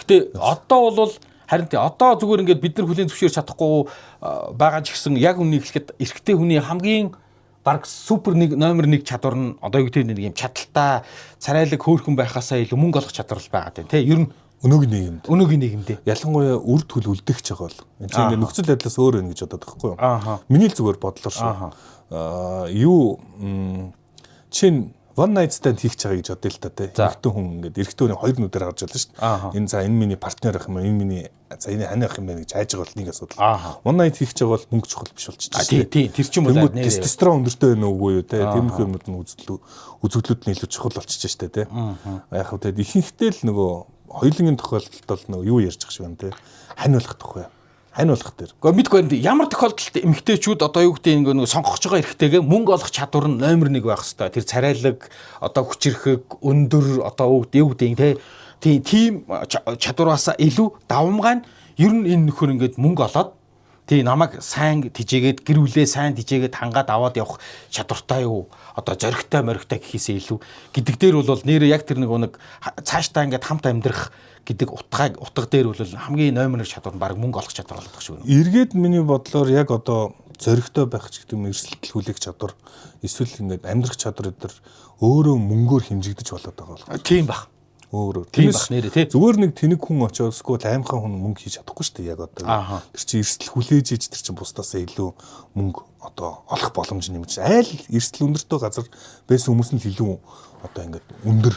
Гэтэ одоо бол харин тий одоо зүгээр ингээд бид нар хүлийн зөвшөөрч чадахгүй байгаа ч гэсэн яг үнийг хэлэхэд эрэгтэй хүний хамгийн баг супер номер 1 чадвар нь одоо юу гэдэг нэг юм чадaltaа царайлаг хөөрхөн байхаасаа илүү мөнгө олох чадвар л байгаа тийм ер нь өнөөгийн нийгэмд ялангуяа үр төлөв үлдэх байгаа бол энэ чинь ингээд нөхцөл байдлаас өөр байна гэж бодоод байхгүй юу. Миний л зүгээр бодлоор шүү. Юу чинь one night stand хийх гэж байгаа гэж бодъё л та тий. Эрэгтэй хүн ингээд эрэгтэй хүний хоёр нүдээр харж байна шүү дээ. Энэ за энэ миний партнер ах юм, энэ миний за энэ хань ах юм байна гэж хайж байгаа бол нэг асуудал. One night хийх гэж байгаа бол мөнгө чухал биш болчих. Тий, тэр чинь бол тестостерон өндөртэй байна уугүй юу тий. Тиймэрхүү юмуд нь үзэгдлүүд нь илүү чухал болчих шүү дээ тий. Яг хөө тий ихэнхдээ л нөгөө хоёулангийн тохиолдолд бол нөгөө юу ярьж байгаа шиг байна тий. Хань болох тухай. Хань болох дээр. Гэхдээ мэдгүй ямар тохиолдолд эмэгтэйчүүд одоо юу гэдэг нэг сонгогч байгаа эрэгтэйгээ мөнгө олох чадвар нь номер 1 байх хэвээр. Тэр царайлаг одоо хүчирхэг өндөр одоо юу гэдэг тийм чадвараасаа илүү давмгай нь ер нь энэ нөхөр ингээд мөнгө олоод тий намайг сайн тижээгээд гэр бүлээ сайн тижээгээд хангаад аваад явах чадвартай юу одоо зоригтой моригтой гэхээсээ илүү гэдэг дээр бол нэр яг тэр нэг цаашдаа ингээд хамт амьдрах гэдэг утга дээр бол хамгийн номер 1 чадвар нь баг мөнгө олох чадвар болдог шүү. Эргээд миний бодлоор яг одоо зоригтой байх ч гэдэг юм эрсдэл хүлээх чадвар эсвэл ингээд амьдрах чадвар өдр өөрөө мөнгөөр хэмжигдэж болоод байгаа бол. Тийм баг. Өөрөө. Тийм баг нэрээ тий. Зүгээр нэг тэнэг хүн очоод эсвэл аймхан хүн мөнгө хийж чадахгүй шүү дээ яг одоо. Тэр чинь эрсдэл хүлээж иж тэр чинь бусдаасаа илүү мөнгө одоо олох боломж юм чинь айл эрсдэл өндөртэй газар байсан хүмүүс нь илүү одоо ингээд өндөр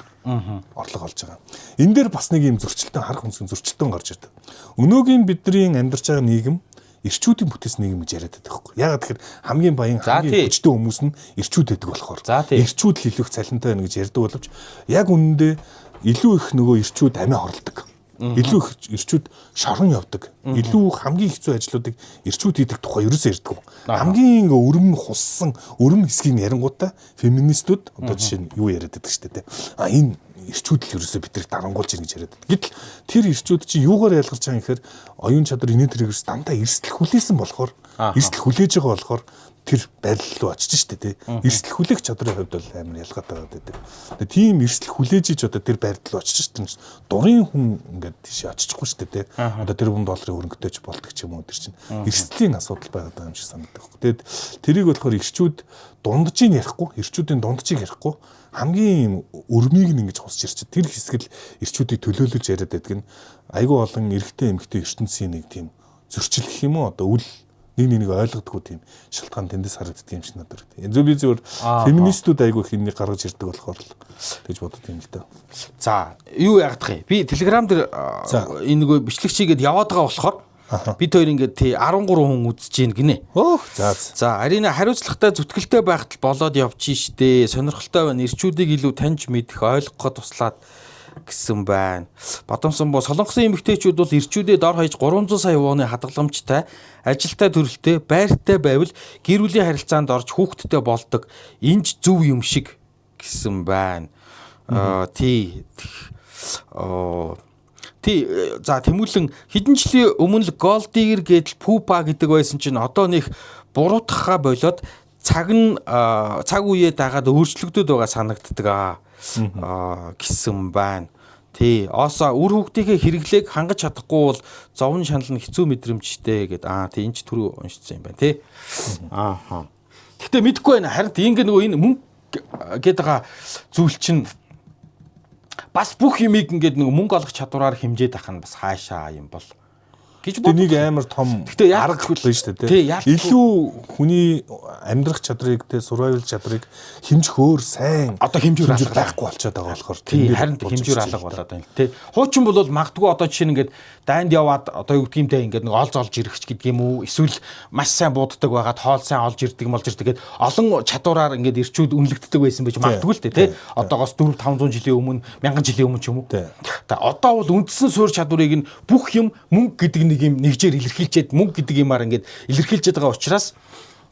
орлого олж байгаа. Энэ дээр бас нэг юм зөрчилтөн харах хүнсгэн зөрчилтөн гарч ирдэг. Өнөөгийн бидний амьдарч байгаа нийгэм эрчүүдийн бүтээс нийгэм гэж яриад байдаг байхгүй. Ягаад тэгэхээр хамгийн баян хамгийн хүчтэй хүмүүс нь эрчүүд байдаг болохоор. Эрчүүд л илүү цалинтай байна гэж ярьдаг боловч яг үнэндээ илүү их нөгөө эрчүүд амиа хорлдог. Илүү их эрчүүд шорон явдаг. Илүү хамгийн хэцүү ажлуудыг эрчүүд хийдэг тухай ерөөсөө ярьдаг. Хамгийн өрөм хуссан өрөм хэсгийг ярингуудаа феминистүүд одоо жишээ нь юу яриад байдаг шүү дээ. Энэ эрчүүд л ерөөсөө бидрийг дарангуулж ийн гэж яриад байдаг. Гэтэл тэр эрчүүд чинь юугаар ялгарч байгаа юм гэхээр оюун чадвар инээ тэрэгс дандаа эрсдэл хүлээсэн болохоор эрсдэл хүлээж байгаа болохоор тэр байрлал руу очиж штэ тий. Эрсдэл хүлээх чадрын хувьд бол амар ялгаатай байдаг. Тэгээ тийм эрсдэл хүлээж иж одоо тэр байрлал руу очиж штэ дурын хүн ингээд тийш очихгүй штэ тий. Одоо тэр $1 хөрөнгөтэй ч болдог ч юм уу тэр чинь эрсдлийн асуудал байгаад байгаа юм шиг санагдах. Тэгээд тэрийг болохоор эрчүүд дунджийг ярихгүй, эрчүүдийн дунджийг ярихгүй хамгийн өрмийг нь ингэж хусч ирчихэд тэр хэсэг л эрчүүдийг төлөөлөж яриад байдаг нь айгүй олон эрэгтэй эмэгтэй ертөнцийн нэг тийм зөрчил гэх юм уу одоо үл нэг ойлгодгүй тийм шалтгаан тэндээс харагддаг юм шиг надад. Зөв би зөвөр феминистүүд айгүй хинний гаргаж ирдэг болохоор л гэж бодод юм л да. За, юу яагдах юм? Би Telegram дээр энэ нөгөө бичлэгчийгээд яваад байгаа болохоор бид хоёр ингээд 13 хүн үзэж гин гинэ. За, Арина хариуцлагатай зүтгэлтэй байхад болоод явчих штэ. Сонирхолтой байна. Ирчүүдийг илүү таньж мэдэх, ойлгоход туслаад гэсэн байна. Бодомсон бо солонгосын эмэгтэйчүүд бол ирчүүдэд дор хаяж 300 сая вооны хадгаламжтай, ажилтай төрөлтэй, байртай байвал гэр бүлийн харилцаанд орж хүүхэдтэй болдог. Энд зөв юм шиг гэсэн байна. За тэмүүлэн хэдэн жилийн өмнө Gold Digger гэдэл Pupa гэдэг байсан чинь одоо нэг буруутгахаа болоод цаг үеэ дагаад өөрчлөгдөд байгаа санагддаг гэсэн байна. Осо үр хүүхдийнхээ хэрэглээг хангаж чадахгүй бол зовн шанал нь хэцүү мэдрэмжтэй гэд энэ ч түрүү уншсан юм байна тий. Гэтэ мэдэхгүй байна. Харин ингэ нөгөө энэ мөнгө гэдэг байгаа зүйл чинь бас бүх юмыг ингээд нөгөө мөнгө олох чадвараар хэмжээд ах нь бас хаашаа юм бол гэж боддог. Нэг амар том арга хөл байна шүү дээ. Илүү хүний амьдрах чадрыг те survival чадрыг хэмжих өөр сайн одоо хэмжүүр байхгүй болчиход байгаа болохоор харин хэмжүүр алга болоод байна те. Хуучин бол магадгүй одоо жишээ нь ингээд дайнд яваад одоо юу гэдгийг те ингээд нэг олж ирэх гэдэг юм уу эсвэл маш сайн бууддаг байгаад хоол сайн олж ирдэг гэд олон чадвараар ингээд ирчүүд үнэлэгддэг байсан байж магадгүй л те. Одоогоос 400-500 жилийн өмнө 1000 жилийн өмнө ч юм уу. Одоо бол үндсэн суурь чадварыг нь бүх юм мөнгө гэдэг нэг юм нэгжээр илэрхийлчихэд мөнгө гэдэг юмар ингээд илэрхийлж байгаа учраас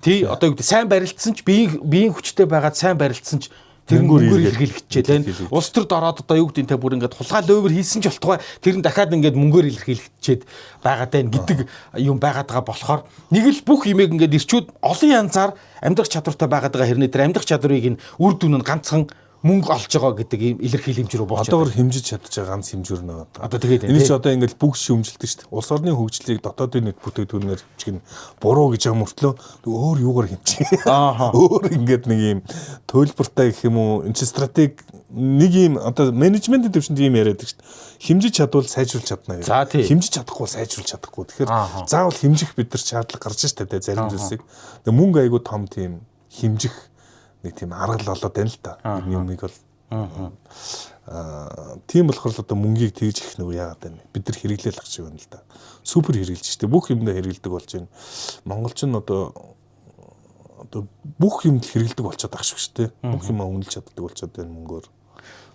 одоо юу гэдэг сайн барилдсан ч биеийн хүчтэй байгаад сайн барилдсан ч тэр мөнгөөр илэрхийлэгдчихэд байна. Улс төрд ороод одоо юу гэдэг нь бүр ингээд хулгай лойвер хийсэн ч болтугай тэр нь дахиад ингээд мөнгөөр илэрхийлэгдчихэд байгаад байна гэдэг юм байгаад байгаа болохоор нэг л бүх юмыг ингээд ирчүүд олон янзаар амьдрах чадвартай байгаад байгаа хэрнээ тэр амьдрах чадварыг нь үр дүн нь ганцхан мөнгө олж байгаа гэдэг ийм илэрхийлэмж рүү болж байгаа. Одоо хэмжиж чадчих ганц хэмжүүр нэ. Одоо тэгээд энэ ч одоо ингээд бүгд шүүмжилдэг шүү дээ. Улс орны хөгжлийг дотоодын нийт бүтээгдэхүүнээр хэмжих нь буруу гэж байгаа мөртлөө өөр юугаар хэмжих. Өөр ингээд нэг ийм төлбөртэй гэх юм уу энэ стратеги нэг ийм одоо менежментийн төвшөнд ийм яриад шүү дээ. Хэмжиж чадвал сайжруулж чадна гэх. Хэмжиж чадахгүй сайжруулж чадахгүй. Тэгэхээр заавал хэмжих бид нар шаардлага гарч штэ тэ зарим зүйлсийг. Тэгээ мөнгө айгуу том тийм хэмжих нэг тийм арга л болоод байна л да. Юмыг бол тийм болохоор л одоо мөнгийг тэгж их нөгөө яагаад байна. Бид нар хэрэглээл ах шиг байна л да. Супер хэрэгжилж штэ. Бүх юмдаа хэрэгэлдэг болж байна. Монголч нь одоо бүх юмд хэрэгэлдэг болчиход ах шиг штэ. Бүх юмаа үнэлж чаддаг болчиход байна мөнгөөр.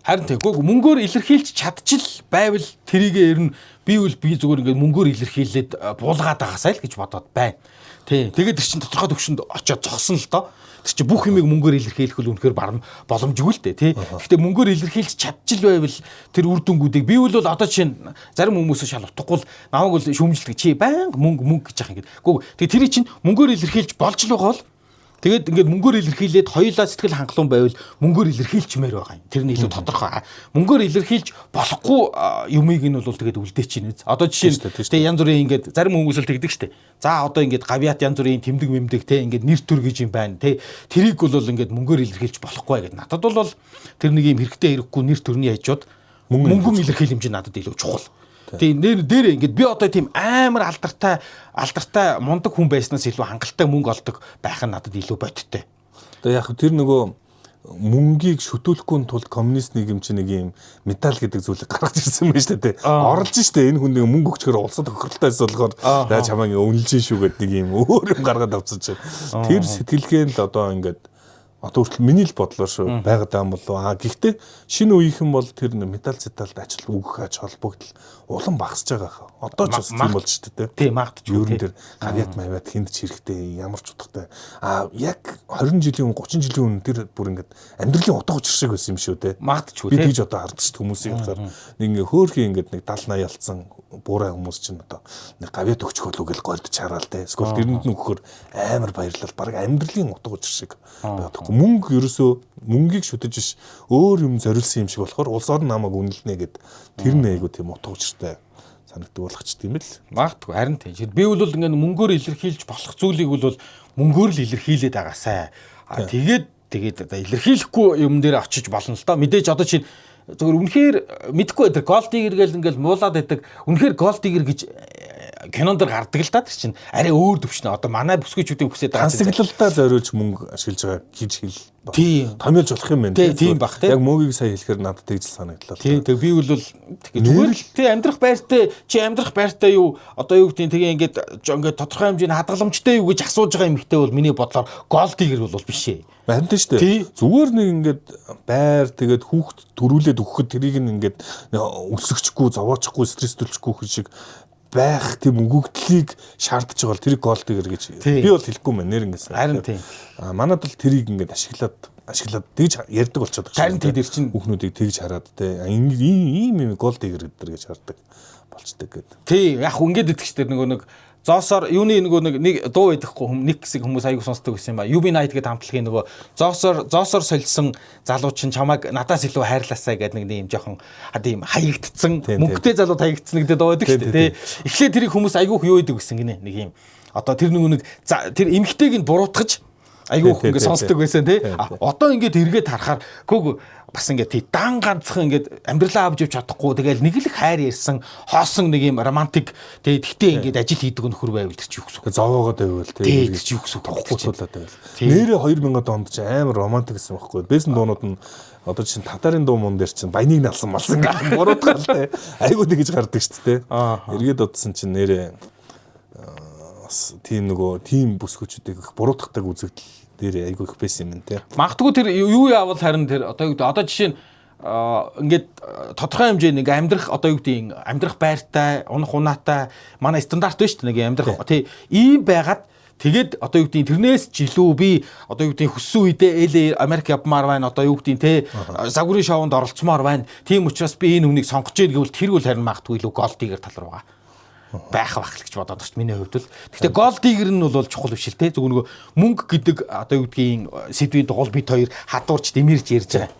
Харин тэггүй мөнгөөр илэрхийлж чадчих байвал тэрийгээ ер нь би зүгээр ингээд мөнгөөр илэрхийлээд буулгаад байгаасай л гэж бодоод байна. Тэгээд тэр чин тодорхой төвшөнд очиод зогсон л доо. Тэр чи бүх юмыг мөнгөөр илэрхийлэх үл үнэхээр боломжгүй л дээ тий. Гэхдээ мөнгөөр илэрхийлж чадчих байвал тэр үр дүнгуудыг би бол одоо жишээ нь зарим хүмүүс шал утгагүй л намайг бол шүүмжилдэг чи байнга мөнгө гэж яах юм гээд. Тэгээ тэрий чинь мөнгөөр илэрхийлж болж л байгаа бол тэгээд ингээд мөнгөөр илэрхийлээд хоёулаа сэтгэл хангалуун байвал мөнгөөр илэрхийлчмээр байгаа юм. Тэр нь илүү тодорхой. Мөнгөөр илэрхийлж болохгүй юмыг нь бол тэгээд үлдээч чинь. Одоо жишээ нь тэгээ янз бүрийн ингээд зарим хүмүүс л тэгдэг штэ. За одоо ингээд гавьяат янз бүрийн тэмдэг мэмдэг те ингээд нэр төр гэж юм байна те. Тэрийг бол ингээд мөнгөөр илэрхийлж болохгүй гэдэг. Надад бол тэр нэг юм хэрэгтэй хэрэггүй нэр төрний хажууд мөнгөн илэрхийлэмж надад илүү чухал. Тэгээ дээр ингээд би одоо тийм амар алдартай мундаг хүн байснаас илүү хангалттай мөнгө олдог байх нь надад илүү бодиттой. Одоо яг тэр нөгөө мөнгийг шүтүүлэхгүй тулд коммунист нийгэм чинь нэг юм медаль гэдэг зүйлийг гаргаж ирсэн байна шүү дээ. Орлож шүү дээ. Энэ хүн нэг мөнгө өгчгөр улсад хохиролтойс болохоор чамаа үнэлж шүү гэдэг нэг юм өөр юм гаргаад авцсан чинь. Тэр сэтгэлгээнд одоо ингээд Одоо хүртэл миний л бодлоо шүү. Байгаад байгаа юм болов. Гэхдээ шинэ үеийнхэн бол тэр металл цеталд ажил өгөх ач холбогдол улам багасж байгаа хаа. Одоо ч бас тийм болж шүү дээ. Тийм магадч юу ер нь тэр гавьяат мавьяат хинд ч хэрэгтэй, ямар ч утгатай. Яг 20 жилийн өмнө 30 жилийн өмнө тэр бүр ингээд амьдралын утга учир шиг байсан юм шүү дээ. Магадч юу би тэгж одоо хардаг шүү хүмүүсийн хязгаар. Нэг ингээ хөөхий ингээд нэг 70 80 ялцсан буурай хүмүүс чинь одоо нэг гавьяат өгчих болов гэж гордож хараал дээ. Эсвэл тэрэнд нөхөр амар баярлал баг амьдралын утга учир шиг байдаг. Мөнгө ерөөсөө мөнгийг шүтэж биш өөр юм зориулсан юм шиг болохоор улс орн намайг үнэлнэ гэд тэр нээгүү тийм утга учиртай санагддаг болгочтой юм л. Магадгүй харин тийм. Би бол ингээд мөнгөөр илэрхийлж болох зүйлийг бол мөнгөөр л илэрхийлээд байгаасай. Тэгээд одоо илэрхийлэхгүй юм дээр очиж болно л доо. Мэдээж одоо чинь зөвхөн үнэхээр мэдхгүй байдаг. Gold Digger гэл ингээл муулаад байдаг. Үнэхээр Gold Digger гэж кинонд дэр гардаг л та тэр чинь. Арай өөр төвчнө. Одоо манай бүсгүйчүүдийн хүсэж байгаа чинь хансаглалтаа зориулж мөнгө ашиглаж байгаа гэж хэл. Тийм. Томьёолж болох юм байна. Тийм бах тийм. Яг мөгийг сайн хэлэхээр надад тэгж санагдлаа. Тийм. Тэг би бол зүгээр л тий амьдрах байртай чи амьдрах байртай юу? Одоо юу гэдэг тэгээ ингээд тодорхой хэмжээний хадгаламжтай юу гэж асууж байгаа юм ихтэй бол миний бодлоор Gold Digger бол биш ээ. Харин тийм шүү дээ. Зүгээр нэг ингээд байр тэгээд хүүхд төрүүлээд өгөхөд тэрийг ингээд өсгөхгүй, зовоочхгүй, стресстүүлчихгүй шиг байх тийм өгөгдлийг шаардж байгаа бол тэрийг Gold Digger гэж би бол хэлэхгүй мэн нэр ингэсэн. Харин тийм. Манад л тэрийг ингээд ашиглаад тэгж ярьдаг болчиход байгаа. Харин тэр чинь хүүхнүүдийг тэгж хараад те ийм Gold Digger гэдэр гэж хардаг болчдөг гэдэг. Тий, яг ингээд итгэжтэй нөгөө нэг Зоосоор юуны нөгөө нэг дуу идэхгүй нэг хэсэг хүмүүс аягүй сонсдог гэсэн юм ба. UB Night гэдэг хамтлагийн нөгөө зоосоор солисон залуу чинь чамайг надаас илүү хайрлаасай гэдэг нэг юм жоохон тийм хаягдцсан мөнгөтэй залуу хаягдцсан гэдэг дуу байдаг шүү дээ. Эхлээд тэрийг хүмүүс аягүй юу идэг гэсэн гинэ нэг юм. Одоо тэр нөгөө нэг тэр эмгтэйг нь буруутгаж аягүй ингээд сонсдог байсан тий. Одоо ингээд эргээд харахаар гүг бас ингээд тий дан ганцхан ингээд амьдралаа авч явж чадахгүй тэгэл нэг л хайр ярьсан хоосон нэг юм романтик тий тэгтээ ингээд ажил хийдэг нөхөр байвал тэр чи юу гэсэн. Зовоогоод байвал тий тэр чи юу гэсэн. Тогтуулаад байвал. Нэрээ 2000 онд чи амар романтик гэсэн байхгүй. Бэсэн дуунууд нь одоо чинь татарын дуу мөн дээр чинь баяныг налсан малсан буруутгаал тий. Айгуу тэгж гардаг шүү дээ. Эргээд удсан чинь нэрээ бас тийм нөгөө тийм бүсгүүчүүдийг их буруутгадаг үзэгдэл дээр айгүй их байсан юм те. Магадгүй тэр юу яавал харин тэр одоо жишээ нь ингээд тодорхой хэмжээний ингээ амьдрах одоо юу гэдэг амьдрах байртай, унах унаатай манай стандарт байна шүү дээ. Нэг амьдрах тий ийм байгаад тэгээд одоо юу гэдэг тэрнээс жилүү би одоо юу гэдэг хүссэн үедээ Америк явмаар байна. Одоо юу гэдэг те загварын шоунд оролцмоор байна. Тийм учраас би энэ хүнийг сонгож ийн гэвэл тэр үл харин магадгүй илүү Gold Digger тал руу байх л гэж бодоод байна миний хувьд л. Гэхдээ Gold Digger нь бол чухал биш л те. Зөвхөн нөгөө мөнгө гэдэг одоо юу гэдгийг сэдвийн дугуйл бит хоёр хадуурч дэмэрч ярьж байгаа.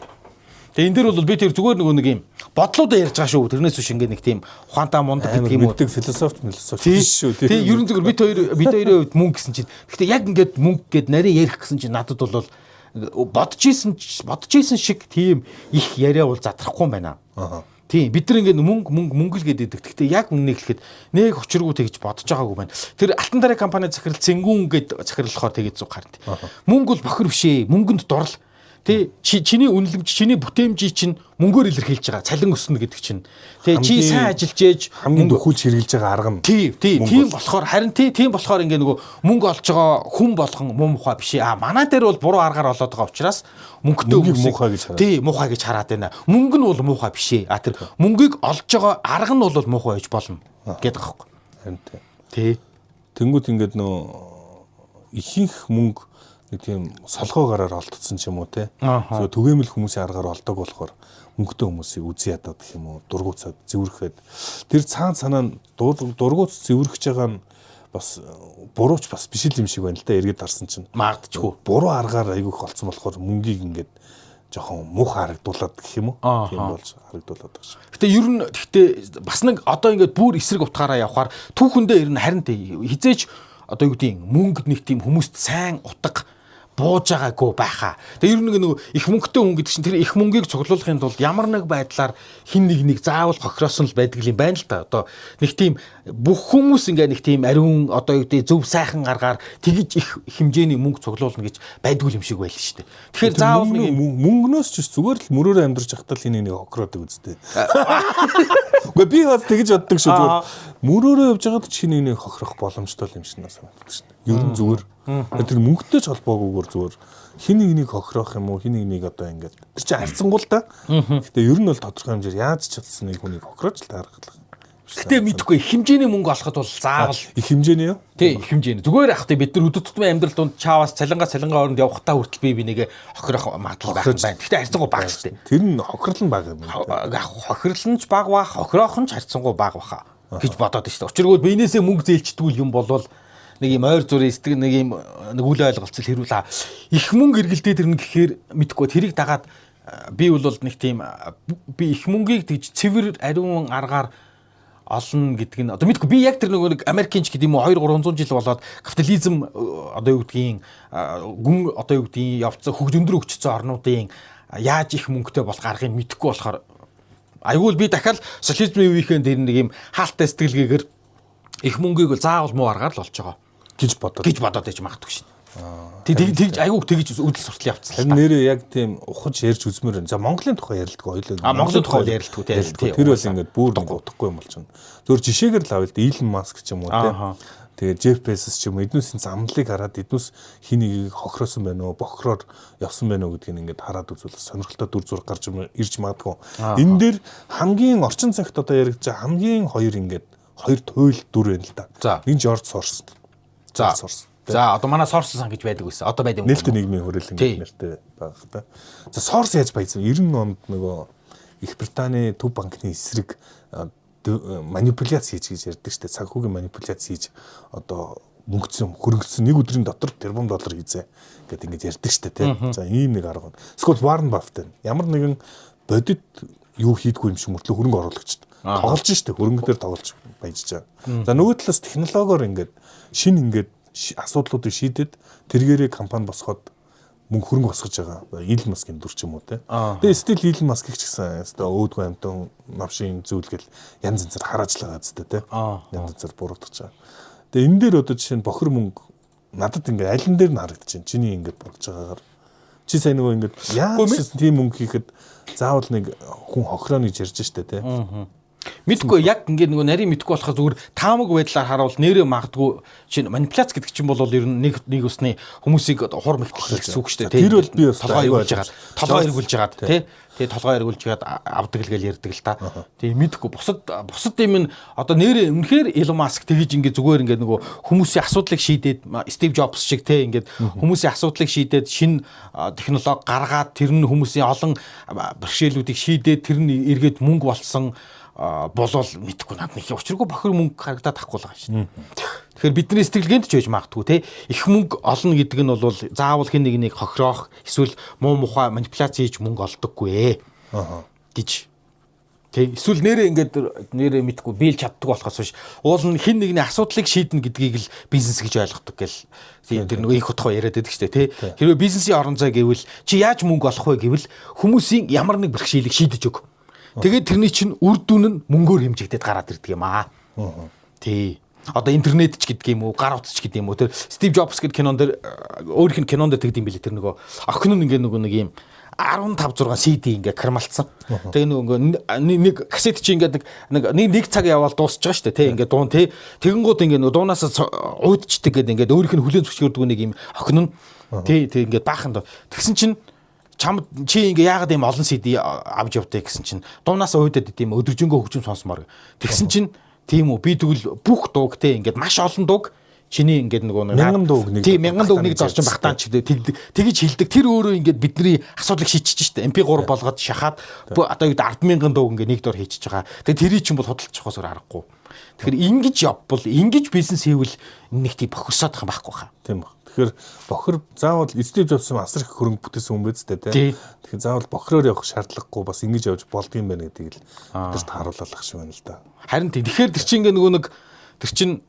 Тэгээ энэ дэр бол би тэр зүгээр нөгөө нэг юм бодлуудаа ярьж байгаа шүү. Тэрнээс биш ингээд нэг тийм ухаантай мундаг гэдэг юм уу. Мэддэг философи шүү. Тэгээ ерөн зүгээр бит хоёрын хувьд мөнгө гэсэн чинь. Гэхдээ яг ингээд мөнгө гэд нарийн ярих гэсэн чинь надад бол бодож исэн шиг тийм их яриа бол задрахгүй юм байна. Тийм бид нар ингээд мөнгө л гэдэг. Гэхдээ яг үннийг хэлэхэд нэг учиргүй тэгж бодож байгаагүй байна. Тэр алтан дарай компани захирал Цэнгүүн гэд захирлахоор тэгээд зүг харна. Мөнгө бол бохир биш ээ. Мөнгөнд дурал. Тэ чиний үнэлэмж, чиний бүтээмжийг чинь мөнгөөр илэрхийлж байгаа. Цалин өснө гэдэг чинь. Тэ чи сайн ажиллаж ээж хамгийн дөхүүлж хэрэгжилж байгаа арга нь. Тийм болохоор харин тийм болохоор ингээ нөгөө мөнгө олж байгаа хүн болгон муу мухай биш ээ. Манай дээр бол буруу аргаар олоод байгаа учраас мөнгөтэй хүмүүсийг муухай гэж хараад байна. Мөнгө нь бол муухай биш ээ. Тэр мөнгийг олж байгаа арга нь бол муухай байж болно гэдэг аахгүй. Харин тий. Тэнгүүд ингээд нөө ихэнх мөнгө нэг тийм солгоо гараар олдсон ч юм уу те. So түгээмэл хүмүүсийн аргаар олдог болохоор мөнгөтэй хүмүүсийг үзий ядаад гэх юм уу дургуцаад зэвэрхэд тэр цаан санаа нь дургуц зэвэрхэж байгаа нь бас бурууч бас биш л юм шиг байна л да. Эргээд харсан чинь магадгүй буруу аргаар айгүйх олцсон болохоор мөнгийг ингээд жоохон муухай харагдуулаад гэх юм уу тийм болж харагдуулаад байгаа шүү. Гэтэ ер нь бас нэг одоо ингээд бүр эсрэг утгаараа явхаар түүхэндээ ер нь харин хизээч одоо юу гэдэг мөнгөд нэг тийм хүмүүст сайн утга бууж байгаагүй байхаа. Тэгээ ер нь нэг их мөнгөтэй хүн гэдэг чинь тэр их мөнгийг цуглуулахын тулд ямар нэг байдлаар хин нэг заавал хохироосон л байдаг юм байна л та. Одоо нэг тийм бүх хүмүүс ингээ нэг тийм ариун одоо юу гэдэг зөв сайхан аргаар тэгж их хэмжээний мөнгө цуглуулна гэж байдгүй юм шиг байл шүү дээ. Тэгэхээр заавал нэг мөнгнөөс ч зүгээр л мөрөөрөө амьдарч явахдаа л энийг хохироодаг үстэй. Гэхдээ би бас тэгж боддог шүү. Мөрөөрөө явж байгаад чи нэг хохирох боломжтой юм шиг санагддаг шүү. Ер нь зүгээр. Тэр мөнгөтэй ч холбоогүйгээр зүгээр хин нэг хохирох юм уу, хин нэг одоо ингээд тэр чинь харьцангуй л да. Гэтэ ер нь бол тодорхой хэмжээр яаж ч чадсан нэг хүнийг хохироож л таарах. Гэтэ мэдхгүй их хэмжээний мөнгө олоход бол заавал их хэмжээний юу? Тий, их хэмжээний. Зүгээр ах тий бид нар өдөр тутмын амьдрал донд чааваас цалингаа оронд явахтаа хүртэл би нэгэ хохирох магадлал байх юм байна. Гэтэ харьцангуй бага шүү дээ. Тэр нь хохирол нь бага юм. Хохирол нь ч бага бах, хохирох нь ч харьцангуй бага баха гэж бодоод шүү дээ. Учиргүй биенээсээ мөнгө зээлчдгүүл юм болвол нэг юм ойр зүрийн сэтгэл нэг юм үйл ойлголцол хэрүүл их мөнгө эргэлдээд ирнэ гэхээр мэдхгүй тэрийг дагаад би бол нэг тийм би их мөнгийг тэгж цэвэр ариун аргаар олно гэдэг нь одоо мэдгүй би яг тэр нэг Америкч гэдэг юм уу 200-300 жил болоод капитализм одоо юу гэдгийг гүн одоо юу гэдгийг явцсан хөгж өндөр хөгжсөн орнуудын яаж их мөнгөтэй болох аргыг мэдэхгүй болохоор айгүй би дахиад социализмын үеийнхэн дээр нэг юм хаалттай сэтгэлгээгээр их мөнгийг заавал муу аргаар л олж байгаа гэж бодоод байж магадгүй шин. Тэгж айгүй тэгж үдэл суртал явцсан. Тэр нэрээ яг тийм ухаж ярьж үзмээр байна. За Монголын тухай ярилдаг ойлоо. Монголын тухай ярилдаг тий. Тэр бол ингээд бүр утгагүй юм болчихно. Зөвхөн жишээгээр л авъя л да Илон Маск ч юм уу тий. Тэгээ Джефф Безос ч юм уу эднүүсийн замналыг хараад эднүүс хин нэгийг хохироосон байна уу, бохроор явсан байна уу гэдгийг ингээд хараад үзвэл сонирхолтой дүр зураг гарч ирж магадгүй. Энэ дээр хамгийн орчин цагт одоо яригдж байгаа хамгийн хоёр туйл дүр байна л да. Нэг Жорж Сорос. За одоо манай Сорос сан гэж байдаг байсан. Одоо байдаг юм. Нээлттэй нийгмийн хүрээлэн нэртэй байх та. За Сорос яаж баяжсан? 90 онд нөгөө Их Британий төв банкны эсрэг манипуляц хийж ярьдаг штэ. Цаг хүүгийн манипуляц хийж одоо мөнгөцсөн хөрөнгөсөн нэг өдрийн дотор тэрбум доллар хийзээ гэдэг ингэж ярьдаг штэ тий. За ийм нэг арга. Эсвэл Warren Buffett ямар нэгэн бодит юу хийдгүй юм шиг мөртлөө хөрөнгө оруулагч тоглож штэ. Хөрөнгө дээр тоглож баяжж байгаа. За нөгөө талаас технологиор ингээд шин ингээд асуудлуудыг шийдэд тэргээрээ компани босгоод мөнгө хөрөнгө босгож байгаа. Илон Маскын дүр ч юм уу те. Тэгээ стил Илон Маск ч гэсэн өөдгөө амтан навшийн зүйлгэл янз янзаар харааж л байгаа зү те. Янз янзаар буруутгаж байгаа. Тэгээ энэ дээр одоо жишээ нь бохир мөнгө надад ингээд алин дээр нь харагдаж байна. Чиний ингээд бодож байгаагаар чи сайн нөгөө ингээд яаж тийм мөнгө хийхэд заавал нэг хүн хохироо гэж ярьж штэ те. Мэдгүй яг ингээд нөгөө нарийн мэдгүй болохоо зүгээр таамаг байдлаар харуул нэрээ магадгүй чинь манипуляц гэдэг чинь бол ер нь нэг усны хүмүүсийг хур мэгтлэх гэсэн үг шүү дээ. Тэр бол би бас толгой эргүүлж хагаад тий толгой эргүүлж хагаад авдаг л гэж ярьдаг л та. Тий мэдгүй бусад юм нь одоо нэрээ үнэхээр Elon Musk тэгэж ингээд зүгээр ингээд нөгөө хүмүүсийн асуудлыг шийдээд Steve Jobs шиг тий ингээд хүмүүсийн асуудлыг шийдээд шинэ технологи гаргаад тэр нь хүмүүсийн олон бэрхшээлүүдийг шийдээд тэр нь эргээд мөнгө болсон болол мэдхгүй надад их учиргүй бохир мөнгө харагдаад тахгүй л байгаа шин. Тэгэхээр бидний сэтгэлгээнд ч байж магадгүй те их мөнгө олно гэдэг нь бол заавал хэн нэг хохироох эсвэл муу мухай манипуляц хийж мөнгө олдоггүй гэж. Тэ эсвэл нэрээ мэдхгүй биелж чаддаг болохоос биш уул нь хэн нэгний асуудлыг шийднэ гэдгийг л бизнес гэж ойлгодог гэл. Тэр нөгөө их утгаа яриад байдаг шүү дээ те. Хэрвээ бизнесийн орон зай гэвэл чи яаж мөнгө олох вэ гэвэл хүмүүсийн ямар нэг бэрхшээлийг шийдэж өг. Тэгээд тэрний чинь үр дүн нь мөнгөөр хэмжигдээд гараад ирдэг юм аа. Тий. Одоо интернет ч гэдэг юм уу, гар утас ч гэдэг юм уу. Тэр Стив Джобс гэдэг кинон дээр өөрийнх нь кинон дээр тэгдэм билээ тэр нөгөө охин нь ингээ нэг юм 15 6 CD ингээ кармалцсан. Тэгээ нөгөө нэг кассет чи ингээ нэг цаг яваал дуусч байгаа шүү дээ. Тэ ингээ дуун тэ. Тэгэнгүүт ингээ нөгөө дуунаас уйдчдаг гэдэг ингээ өөрийнх нь хүлэн зөвшөөрдөг нэг юм охин нь тий ингээ баахан. Тэгсэн чинь чам чи ингээ яагаад ийм олон CD авч явтаа гэсэн чинь дуунаас уйдаад идэм өдөржингөө хөгжим сонсомоор. Тэгсэн чинь тийм үү би тэгвэл бүх дууг те ингээд маш олон дууг чиний ингээд нөгөө 1000 дууг нэг тийм 1000 дууг нэг зорчин багтаан ч тэгж хэлдэг. Тэр өөрөө ингээд бидний асуудлыг шийдчихэж штэ. MP3 болгоод шахаад одоо 100000 дууг ингээд нэг дор хийчихэж байгаа. Тэгээ тэрий чинь бол худалдаж авахаас өөр аргагүй. Тэгэхээр ингэж явбал ингэж бизнес хийвэл нэг тийм бохирсоод байгаа байхгүй хаа. Тийм ба. Тэгэхээр бохир заавал Стив Джобс асар их хөрөнгө бүтээсэн хүн биз дээ тий. Тэгэхээр заавал бохироор явах шаардлагагүй бас ингэж явж болдгийм байна гэдгийг л бидэрт харуулах шиг байна л да. Харин тий. Тэгэхээр тэр чинь ингээ нөгөө тэр чинь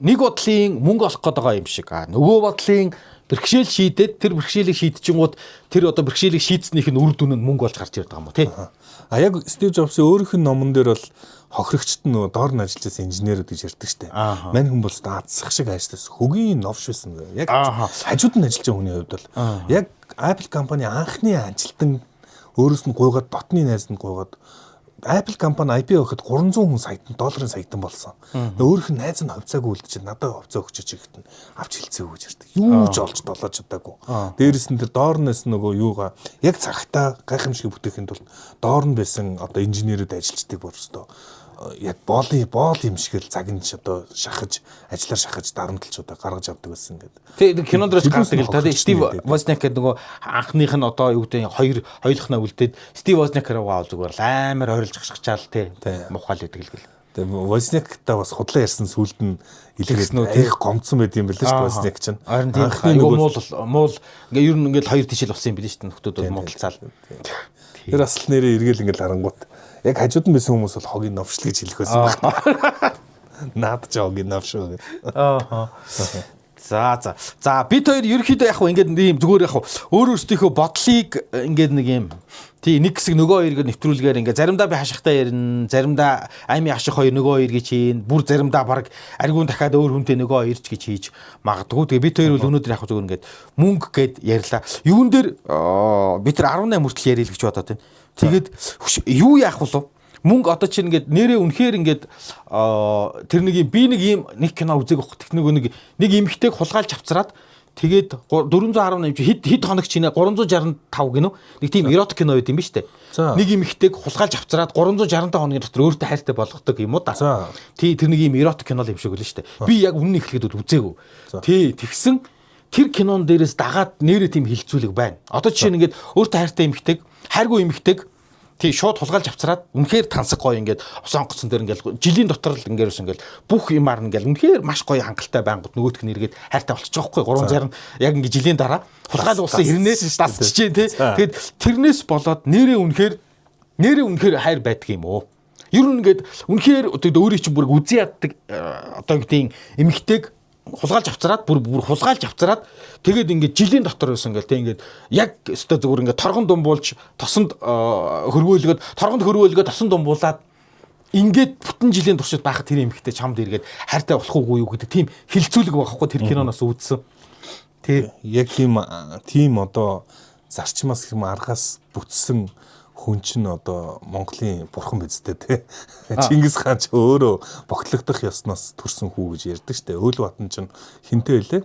нэг бодлын мөнгө олох гээд байгаа юм шиг. Нөгөө бодлын бэрхшээл шийдээд тэр бэрхшээлийг шийдчихэнгууд тэр одоо бэрхшээлийг шийдснийх нь үр дүн нь мөнгө болж гарч ирдэг юм уу тий. Яг Стив Джобсын өөрийнх нь номон дээр бол хохирогчд нь доор нь ажиллаж байсан инженерүүд гэж ярьдаг штэ. Мань хүн бол даацсах шиг ажилласан. Хөгийн новш байсан. Яг хажууд нь ажиллаж байгаа хүний хувьд бол яг Apple компани анхны ажилтан өөрөөс нь гуйгаад дотны найзанд гуйгаад Apple компани IPO гэхэд 300 хүн долларын саятан болсон. Өөрөх нь найз нь хувьцаагүй үлдчихэж надад хувьцаа өгч чигт нь авч хэлцээгүй гэж ярьдаг. Юу ч олж долоож чадаагүй. Дээрээс нь тэр доорноос нөгөө юугаа яг цагтаа гайхамшиг бүтээхийн тулд доор нь байсан одоо инженерүүд ажиллаждаг бүрстөө яг боол юм шигэл загинж одоо шахаж ажиллаар шахаж дарамтлж одоо гаргаж авдаг байсан гэдэг. Тэгээ кинонд дээрч гардаг л да. Стив Возняк гэдэг нөгөө анхных нь одоо юу гэдэг хоёулахнаа үлдээд Стив Возняк руу зүгээр л амар ойрлж гашгачаал те мухаал гэдэг л гэл. Тэгээ Возняктаа бас худлаа ярьсан сүлд нь илэрсэн их гомцсон байд юм билээ шүү Возняк чинь. Анхны муул ингээ ер нь ингээл хоёр тишэл болсон юм билээ шүү нөхдүүд бол муудалцаал. Тэр асал нэрээ эргээл ингээл харангуут яг хажууд нь байсан хүмүүс бол хогийн новшил гэж хэлэх байсан байна. Наад ч хогийн новшил гэх. За бид хоёр ерөөхдөө яг ингээд ийм зүгээр яг өөр өөрсдийнхөө бодлыг ингээд нэг юм тий нэг хэсэг нөгөө хоёрыг нэвтрүүлгээр ингээд заримдаа би хашихтаа ярина, заримдаа аймын хаших хоёр нөгөө хоёр гэж хийн, бүр заримдаа баг аргуун дахиад өөр хүнтэй нөгөө хоёрч гэж хийж магадгүй. Тэгээ бид хоёр бол өнөөдөр яг зүгээр ингээд мөнгө гэд ярьлаа. Юун дээр бид тэр 18 хүртэл ярил гэж бодоод байна. Тэгээд юу яах вэ? Мөнгө одоо чинь ингээд нэрээ үнэхээр ингээд тэр нэг кино үзег авах тех нэг эмхтэйг хулгайлж авцраад тэгээд 418 хэд хоног чинь 365 гинөө нэг тийм эротик кино байд юм ба штэ. Нэг эмхтэйг хулгайлж авцраад 365 хоногийн дотор өөртөө хайртай болгодог юм уу да. Тий тэр нэг юм эротик кино юм шиг үлээ штэ. Би яг үнэн эхлэхэд үзээгүй. Тий тэгсэн тэр кинон дээрээс дагаад нэрээ тийм хилцүүлэг байна. Одоо жишээ нь ингээд өөртөө хайртай эмхтэйг хайргүй эмхтэйг тий шууд хулгайлж авцраад үнэхээр тансаг гоё ингээд осонгоцсон дээр ингээд жилийн дотор л ингээрс ингээд бүх юмар нь ингээд үнэхээр маш гоё хангалттай байнгут нөгөөх нь эргээд хайртай болчих жоохгүй 360 яг ингээд жилийн дараа хулгайл уусан хэрнээс дасчих чинь тий тэгээд тэрнээс болоод нэрээ үнэхээр хайр байдаг юм уу ер нь ингээд үнэхээр өөрийн чинь бүр үзий яддаг одоо гэдэг эмэгтэйг хулгайлж авцраад бүр хулгайлж авцраад тэгээд ингээд жилийн дотор байсан ингээл тэг ингээд яг өстө зүгээр ингээд торгон думбуулж тосонд хөрвөөлгöd тосон думбуулаад ингээд бүтэн жилийн туршид байхад тэр эмэгтэй чамд иргээд хайртай болох уугүй юу гэдэг тийм хилцүүлэг байхгүй тэр киноноос үзсэн. Тэг яг тийм одоо зарчмаас хэм аргаас бүтсэн хүн чинь одоо Монголын бурхан биздээ те. Чингис хаан ч өөрөө богтлогдох ёсноос төрсэн хүү гэж ярьдаг штэ. Өөл батан чинь хинтээ байлээ.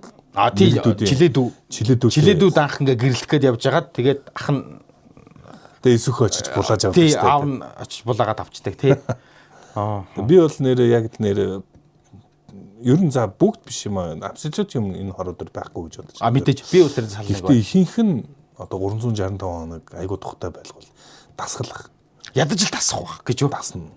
Тийм чилээдүүд анх ингээ гэрэлтэх гээд явж байгаад тэгээд ах нь тэгээ эсвэх очиж булааж авдаг штэ. Аав нь очиж булаагаад авчдаг тий. Би бол яг ер нь за бүгд биш юм аа. Абсолют юм энэ хороод байхгүй гэж бодож байна. Мэдээж би үсрэн сална нэг. Гэхдээ ихэнх нь одоо 365 хоног айгуу тухтай байлгуул дасгалах. Ядаж л тасах байх гэж юу? Дасна.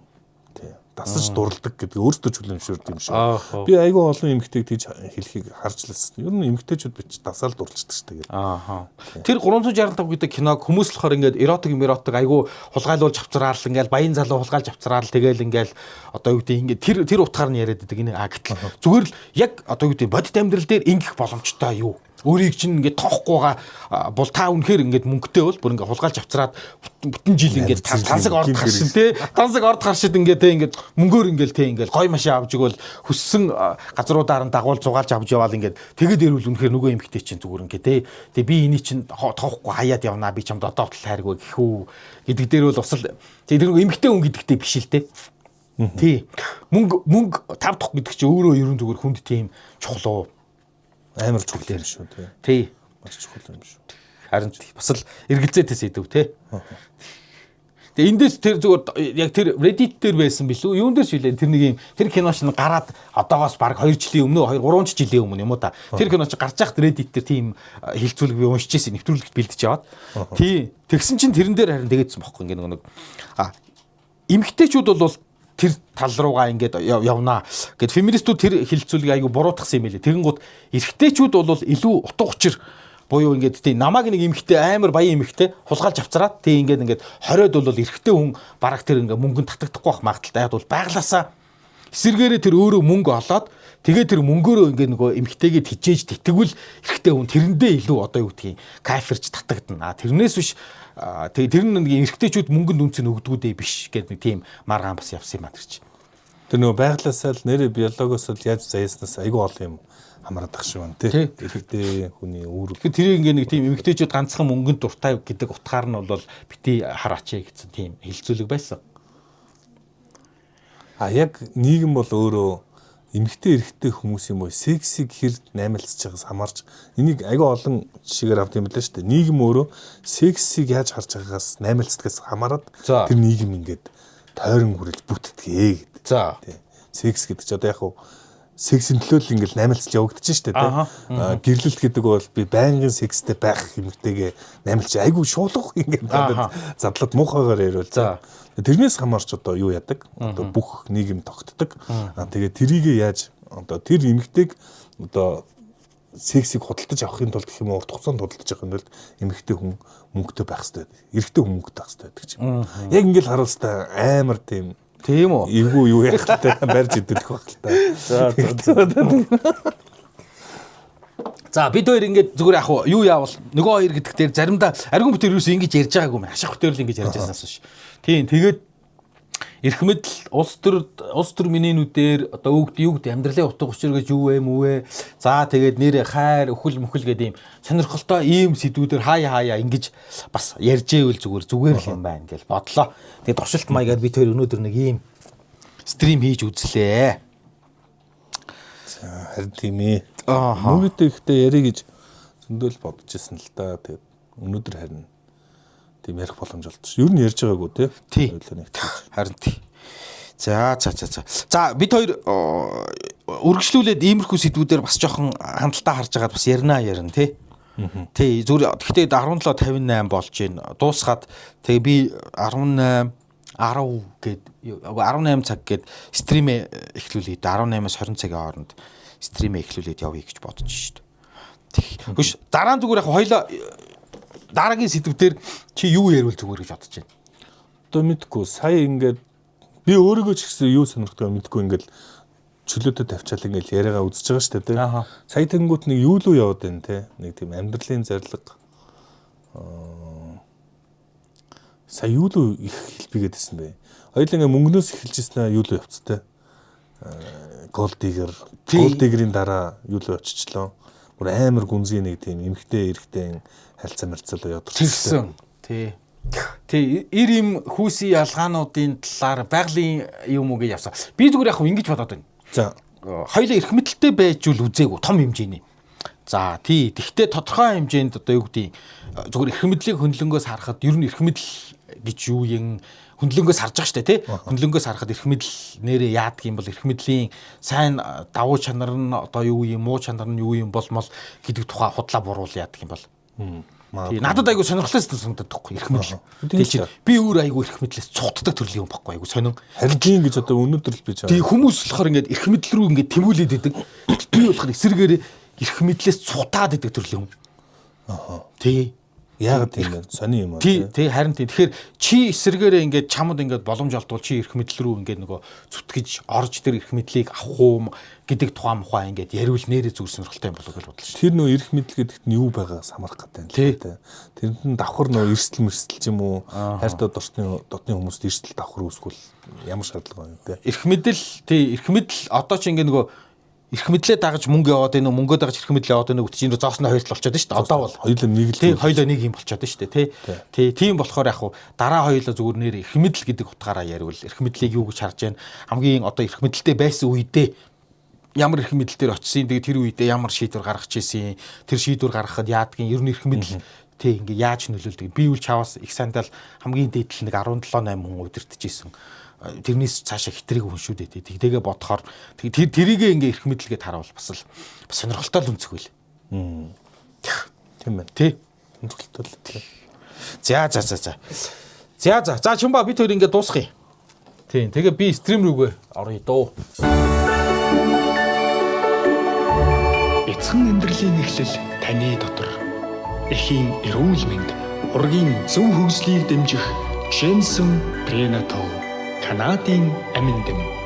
Тий. Дасаж дурладаг гэдэг өөртөө ч хүлэмжшүүрд юм шүү. Би айгүй олон эмэгтэйг тийж хэлхийг харж лсэн. Ер нь эмэгтэйчүүд бич дасаал дурлцдаг шүү дээ. Тэр 365 гэдэг киног хүмүүс болохоор ингээд эротик айгүй хулгайлуулж авцраал ингээд баян залуу хулгайлж авцраал тэгэл ингээд одоо юу гэдэг ингээд тэр утгаар нь яриад байдаг энэ гэтэл зүгээр л яг одоо юу гэдэг бодит амьдрал дээр ингэх боломжтой юу? Өөрийг чинь ингээд тоохгүйгаа бол та үнэхээр ингээд мөнгөтэй бол бүр ингээд хулгайлж авцраад бүтэн жил ингээд тансаг орд гаршин те тансаг орд гаршид ингээд те ингээд мөнгөөр ингээд гой машин авч игэл хүссэн газруудаар нь дагуул зугаалж авч яваал ингээд тэгэд ирвэл үнэхээр нөгөө эмэгтэй чинь зүгээр ингээд те тэгээ би энийг чинь тоохгүй хаяад явнаа би чамд одоо тал хайргүй гэхүү гэдэг дээр бол бас л тэр нөгөө эмэгтэй хүн гэдэгтэй биш л те тий мөнгө тавдах гэдэг чинь өөрөө ерөн зүгээр хүнд тийм чухал амар чухал юм шүү тий. Маш чухал юм шүү. Харин бас л эргэлзээтэйс идэв тий. Тэгээ эндээс тэр зүгээр яг тэр Reddit дээр байсан билүү? Юун дээр шилээ тэр нэг юм тэр кино шин гараад одоогоос баг 2 жилийн өмнө 3 жилийн өмнө юм уу та. Тэр кино чи гарч яхад Reddit дээр тийм хилцүүлэг би уншижсэн нэвтрүүлэгт бэлдэж аваад. Тий. Тэгсэн чинь тэрэн дээр харин тэгээдсэн бохгүй ингээ нэг эмэгтэйчүүд бол тэр тал руугаа ингээд явнаа. Гэт феминистүүд тэр хилцүүлгийг айгу буруутгасан юм байлээ. Тэгэнгუთ эрэгтэйчүүд бол илүү утга учир буюу ингээд тий намааг нэг эмэгтэй амар баян эмэгтэй хулгайлж авцраад тий ингээд хориод бол эрэгтэй хүн бараг тэр ингээд мөнгөнд татагдахгүй байх магадaltaй. Яг бол байглаасаа эсэргээрээ тэр өөрөө мөнгө олоод тэгээ тэр мөнгөөрөө ингээд нөгөө эмэгтэйгээ тижээж тэтгвэл эрэгтэй хүн тэрэндээ илүү одоо юу гэдгийг кайферч татагдана. Тэрнээс биш тэгээ тэр нэг эрэгтэйчүүд мөнгөнд үнцэн өгдгүүдээ биш гэдэг нэг тийм маргаан бас явсан юм а тэр чи. Тэр нөгөө байглаасаа л нэрэ биологоос л яаж заяаснаас айгүй олон юм хамраад ах шиг байна тий. Эрэгтэй хүний үүрэг. Тэр ингээ нэг тийм эмэгтэйчүүд ганцхан мөнгөнд дуртай гэдэг утгаар нь бол бити хараач гэсэн тийм хилцүүлэг байсан. А яг нийгэм бол өөрөө эмэгтэй эрэгтэй хүмүүс юм уу сексиг хэр наймаалцж байгаас хамаарч энийг аягүй олон жишээгээр авд юм байна шүү дээ. Нийгэм өөрөө сексиг яаж харж байгаагаас наймаалцдгаас хамаарат тэр нийгэм ингээд тойрон хүрэж бүтдгээ гэдэг. За. Тий. Секс гэдэг чинь одоо яг хуу сексийн төлөө л ингээл наймаалцж явагдаж штэ тий. Гэрлэлт гэдэг бол би байнгын секстэй байх эмэгтэйгээ наймаалч айгүй шуулах ингээд задлаад муухайгаар яриул. За. Тэрнээс хамаарч одоо юу яадаг? Одоо бүх нийгэм тогтдог. Тэгээд тэрийгээ яаж одоо тэр эмэгтэйг одоо сексийг худалдаж авахын тулд гэх юм уу урт хугацаанд худалдаж авахын тулд эмэгтэй хүн мөнгөтэй байх хэрэгтэй. Эрэгтэй хүн мөнгөтэй байх хэрэгтэй гэдэг чинь. Яг ингээл харуулстаа амар тийм үү? Эвгүй юу яах вэ? Барьж идэх байх л та. За бид хоёр ингээд зүгээр яг юу яавал нөгөө хоёр гэдэг дээр заримдаа аргун бүтээр юусэн ингэж ярьж байгаагүй юм. Ашиг бүтээр л ингэж ярьж байснаас биш. Тийм тэгээд эрх мэдэл улс төр минийнүүдээр одоо юу гэдэг амьдралын утга учир гэж юу вэ мүү вэ? За тэгээд нэр хайр өхөл мөхөл гэдэг ийм сонирхолтой ийм сэдвүүдээр хаяа ингэж бас ярьж ивэл зүгээр л юм байна гэж бодлоо. Тэгээд туршилт маягаар бид хоёр өнөөдөр нэг ийм стрим хийж үзлээ. За харин тийм ээ. Мөнгөтэй ихтэй ярих гэж зөндөл бодож ирсэн л да. Тэгээд өнөөдөр харин тийм ярих боломж олдсон. Юу нь ярьж байгаагүй тий. Харин тий. За бид хоёр үргэлжлүүлээд иймэрхүү сэдвүүдээр бас жоохон хандлтаа харж байгаад бас ярина тий. Тий зүгээр гэхдээ 17:58 болж байна. Дуусгаад тэгээ би 18 цаг гээд стримээ эхлүүлээд 18-аас 20 цагийн хооронд стримээ эхлүүлээд явъя гэж бодож шүү дээ. Тэгш дараа нь зүгээр яг хоёлаа дараагийн сэдвээр чи юу ярил зүгээр гэж бодож байна. Одоо мэдгүй сая ингээд би өөрийгөө ч гэсэн юу сонирхдаг мэдгүй ингээд чөлөөтэй тавьчаал ингээд яриагаа үзэж байгаа шүү дээ. Сая тэнгуут нэг юу лөө яваад байна те. Нэг тийм амьдралын зарлага сая юу лөө их хэлбигээд байсан бэ. Хоёул ингээд мөнгнөөс эхэлж ирсэн юу лөө явцтай. Голдигерийн дараа юу лөө очичлоо. Бүр амар гүнзгий нэг тийм эмхтэй эрэгтэй харилцаа марцал ядарсан. Тий. Ир им хүүсийн ялгаануудын талаар байгалийн юм уу гэж явсан. Би зүгээр яг ингэж бодоод байна. За. Хоёулаа эрх мэдэлтэй байж үл үзээгүй том хэмжээний. За тий. Тэгвэл тодорхой хэмжээнд одоо юу гэдэг зүгээр эрх мэдлийг хөндлөнгөөс харахад ер нь эрх мэдэл гэж юу юм хөндлөнгөөс харж байгаа шүү дээ тий. Хөндлөнгөөс харахад эрх мэдэл нэрээ яадаг юм бол эрх мэдлийн сайн давуу чанар нь одоо юу юм муу чанар нь юу юм болмол гэдэг тухай худлаа буруул яадаг юм бол. Тий надад айгу сонирхолтой санагдаад байхгүй эрх мэдэл. Тэг чи би өөр айгу эрх мэдлээс цугтдаг төрлийн юм байхгүй айгу сонин. Харин тийм гэж одоо өнөөдөр л би чаа. Тий хүмүүс болохоор ингээд эрх мэдэл рүү ингээд тэмүүлээд идэг. Би болохоор эсрэгээр эрх мэдлээс цугтаад идэг төрлийн юм. Тий. Яагаад тийм бэ? Сони юм аа. Тий харин тий. Тэгэхээр чи эсрэгээрээ ингээд чамд ингээд боломж олдвол чи эрх мэдэл рүү ингээд нөгөө зүтгэж орж тэр эрх мэдлийг авах уу гэдэг тухай ингээд яриул нэрээ зүг сонирхолтой юм болов гэж бодлоо шүү. Тэр нөө эрх мэдэл гэдэгт нь юу байгаагаас хамаарах гэдэг юм. Тэрэнд нь давхар нөө эрсдэл ч юм уу хайртай додны хүмүүст эрсдэл давхар үүсгүүл ямар шаардлага байна те. Эрх мэдэл одоо чи ингээд нөгөө эрх мэдлээ дагаж мөнгө яваад байна уу мөнгөө дагаж эрх мэдлээ яваад байна уу гэдэг чинь зоосноо хоёртол болчиход шүү дээ. Одоо бол хоёулаа нэг л тий хоёулаа нэг юм болчиход шүү дээ тий. Тийм болохоор яг хуу дараа хоёулаа зүгээр нэр эрх мэдэл гэдэг утгаараа яриул эрх мэдлийг юу гэж харж байна хамгийн одоо эрх мэдэлтэй байсан үедээ ямар эрх мэдэл дээр очисын тэгээ тэр үедээ ямар шийдвэр гаргаж ийсэн тэр шийдвэр гаргахад яадгийн ер нь эрх мэдэл тий ингээ яаж нөлөөлдөг би үл чаваас их сандал хамгийн дээдл нэг 17-8 хүн удирдахжсэн. Тэрнээс цаашаа хитрийг хүншүүдээ тий. Тэгээ бодохоор тэрийгээ ингээ эрх мэдлгээд харавал бас л сонирхолтой л үнцгвэл. Тийм байна. Тий. Сонирхолтой л тий. За чимба бид хоёр ингээ дуусгая. Тий. Тэгээ би стрим рүүгээ оръё доо. Эцэг амьдралын эхлэл таны дотор. Эхийн эрүүл мэнд, ургийн зөв хөгжлийг дэмжих Jensen Prenatal Канадын амин дэм.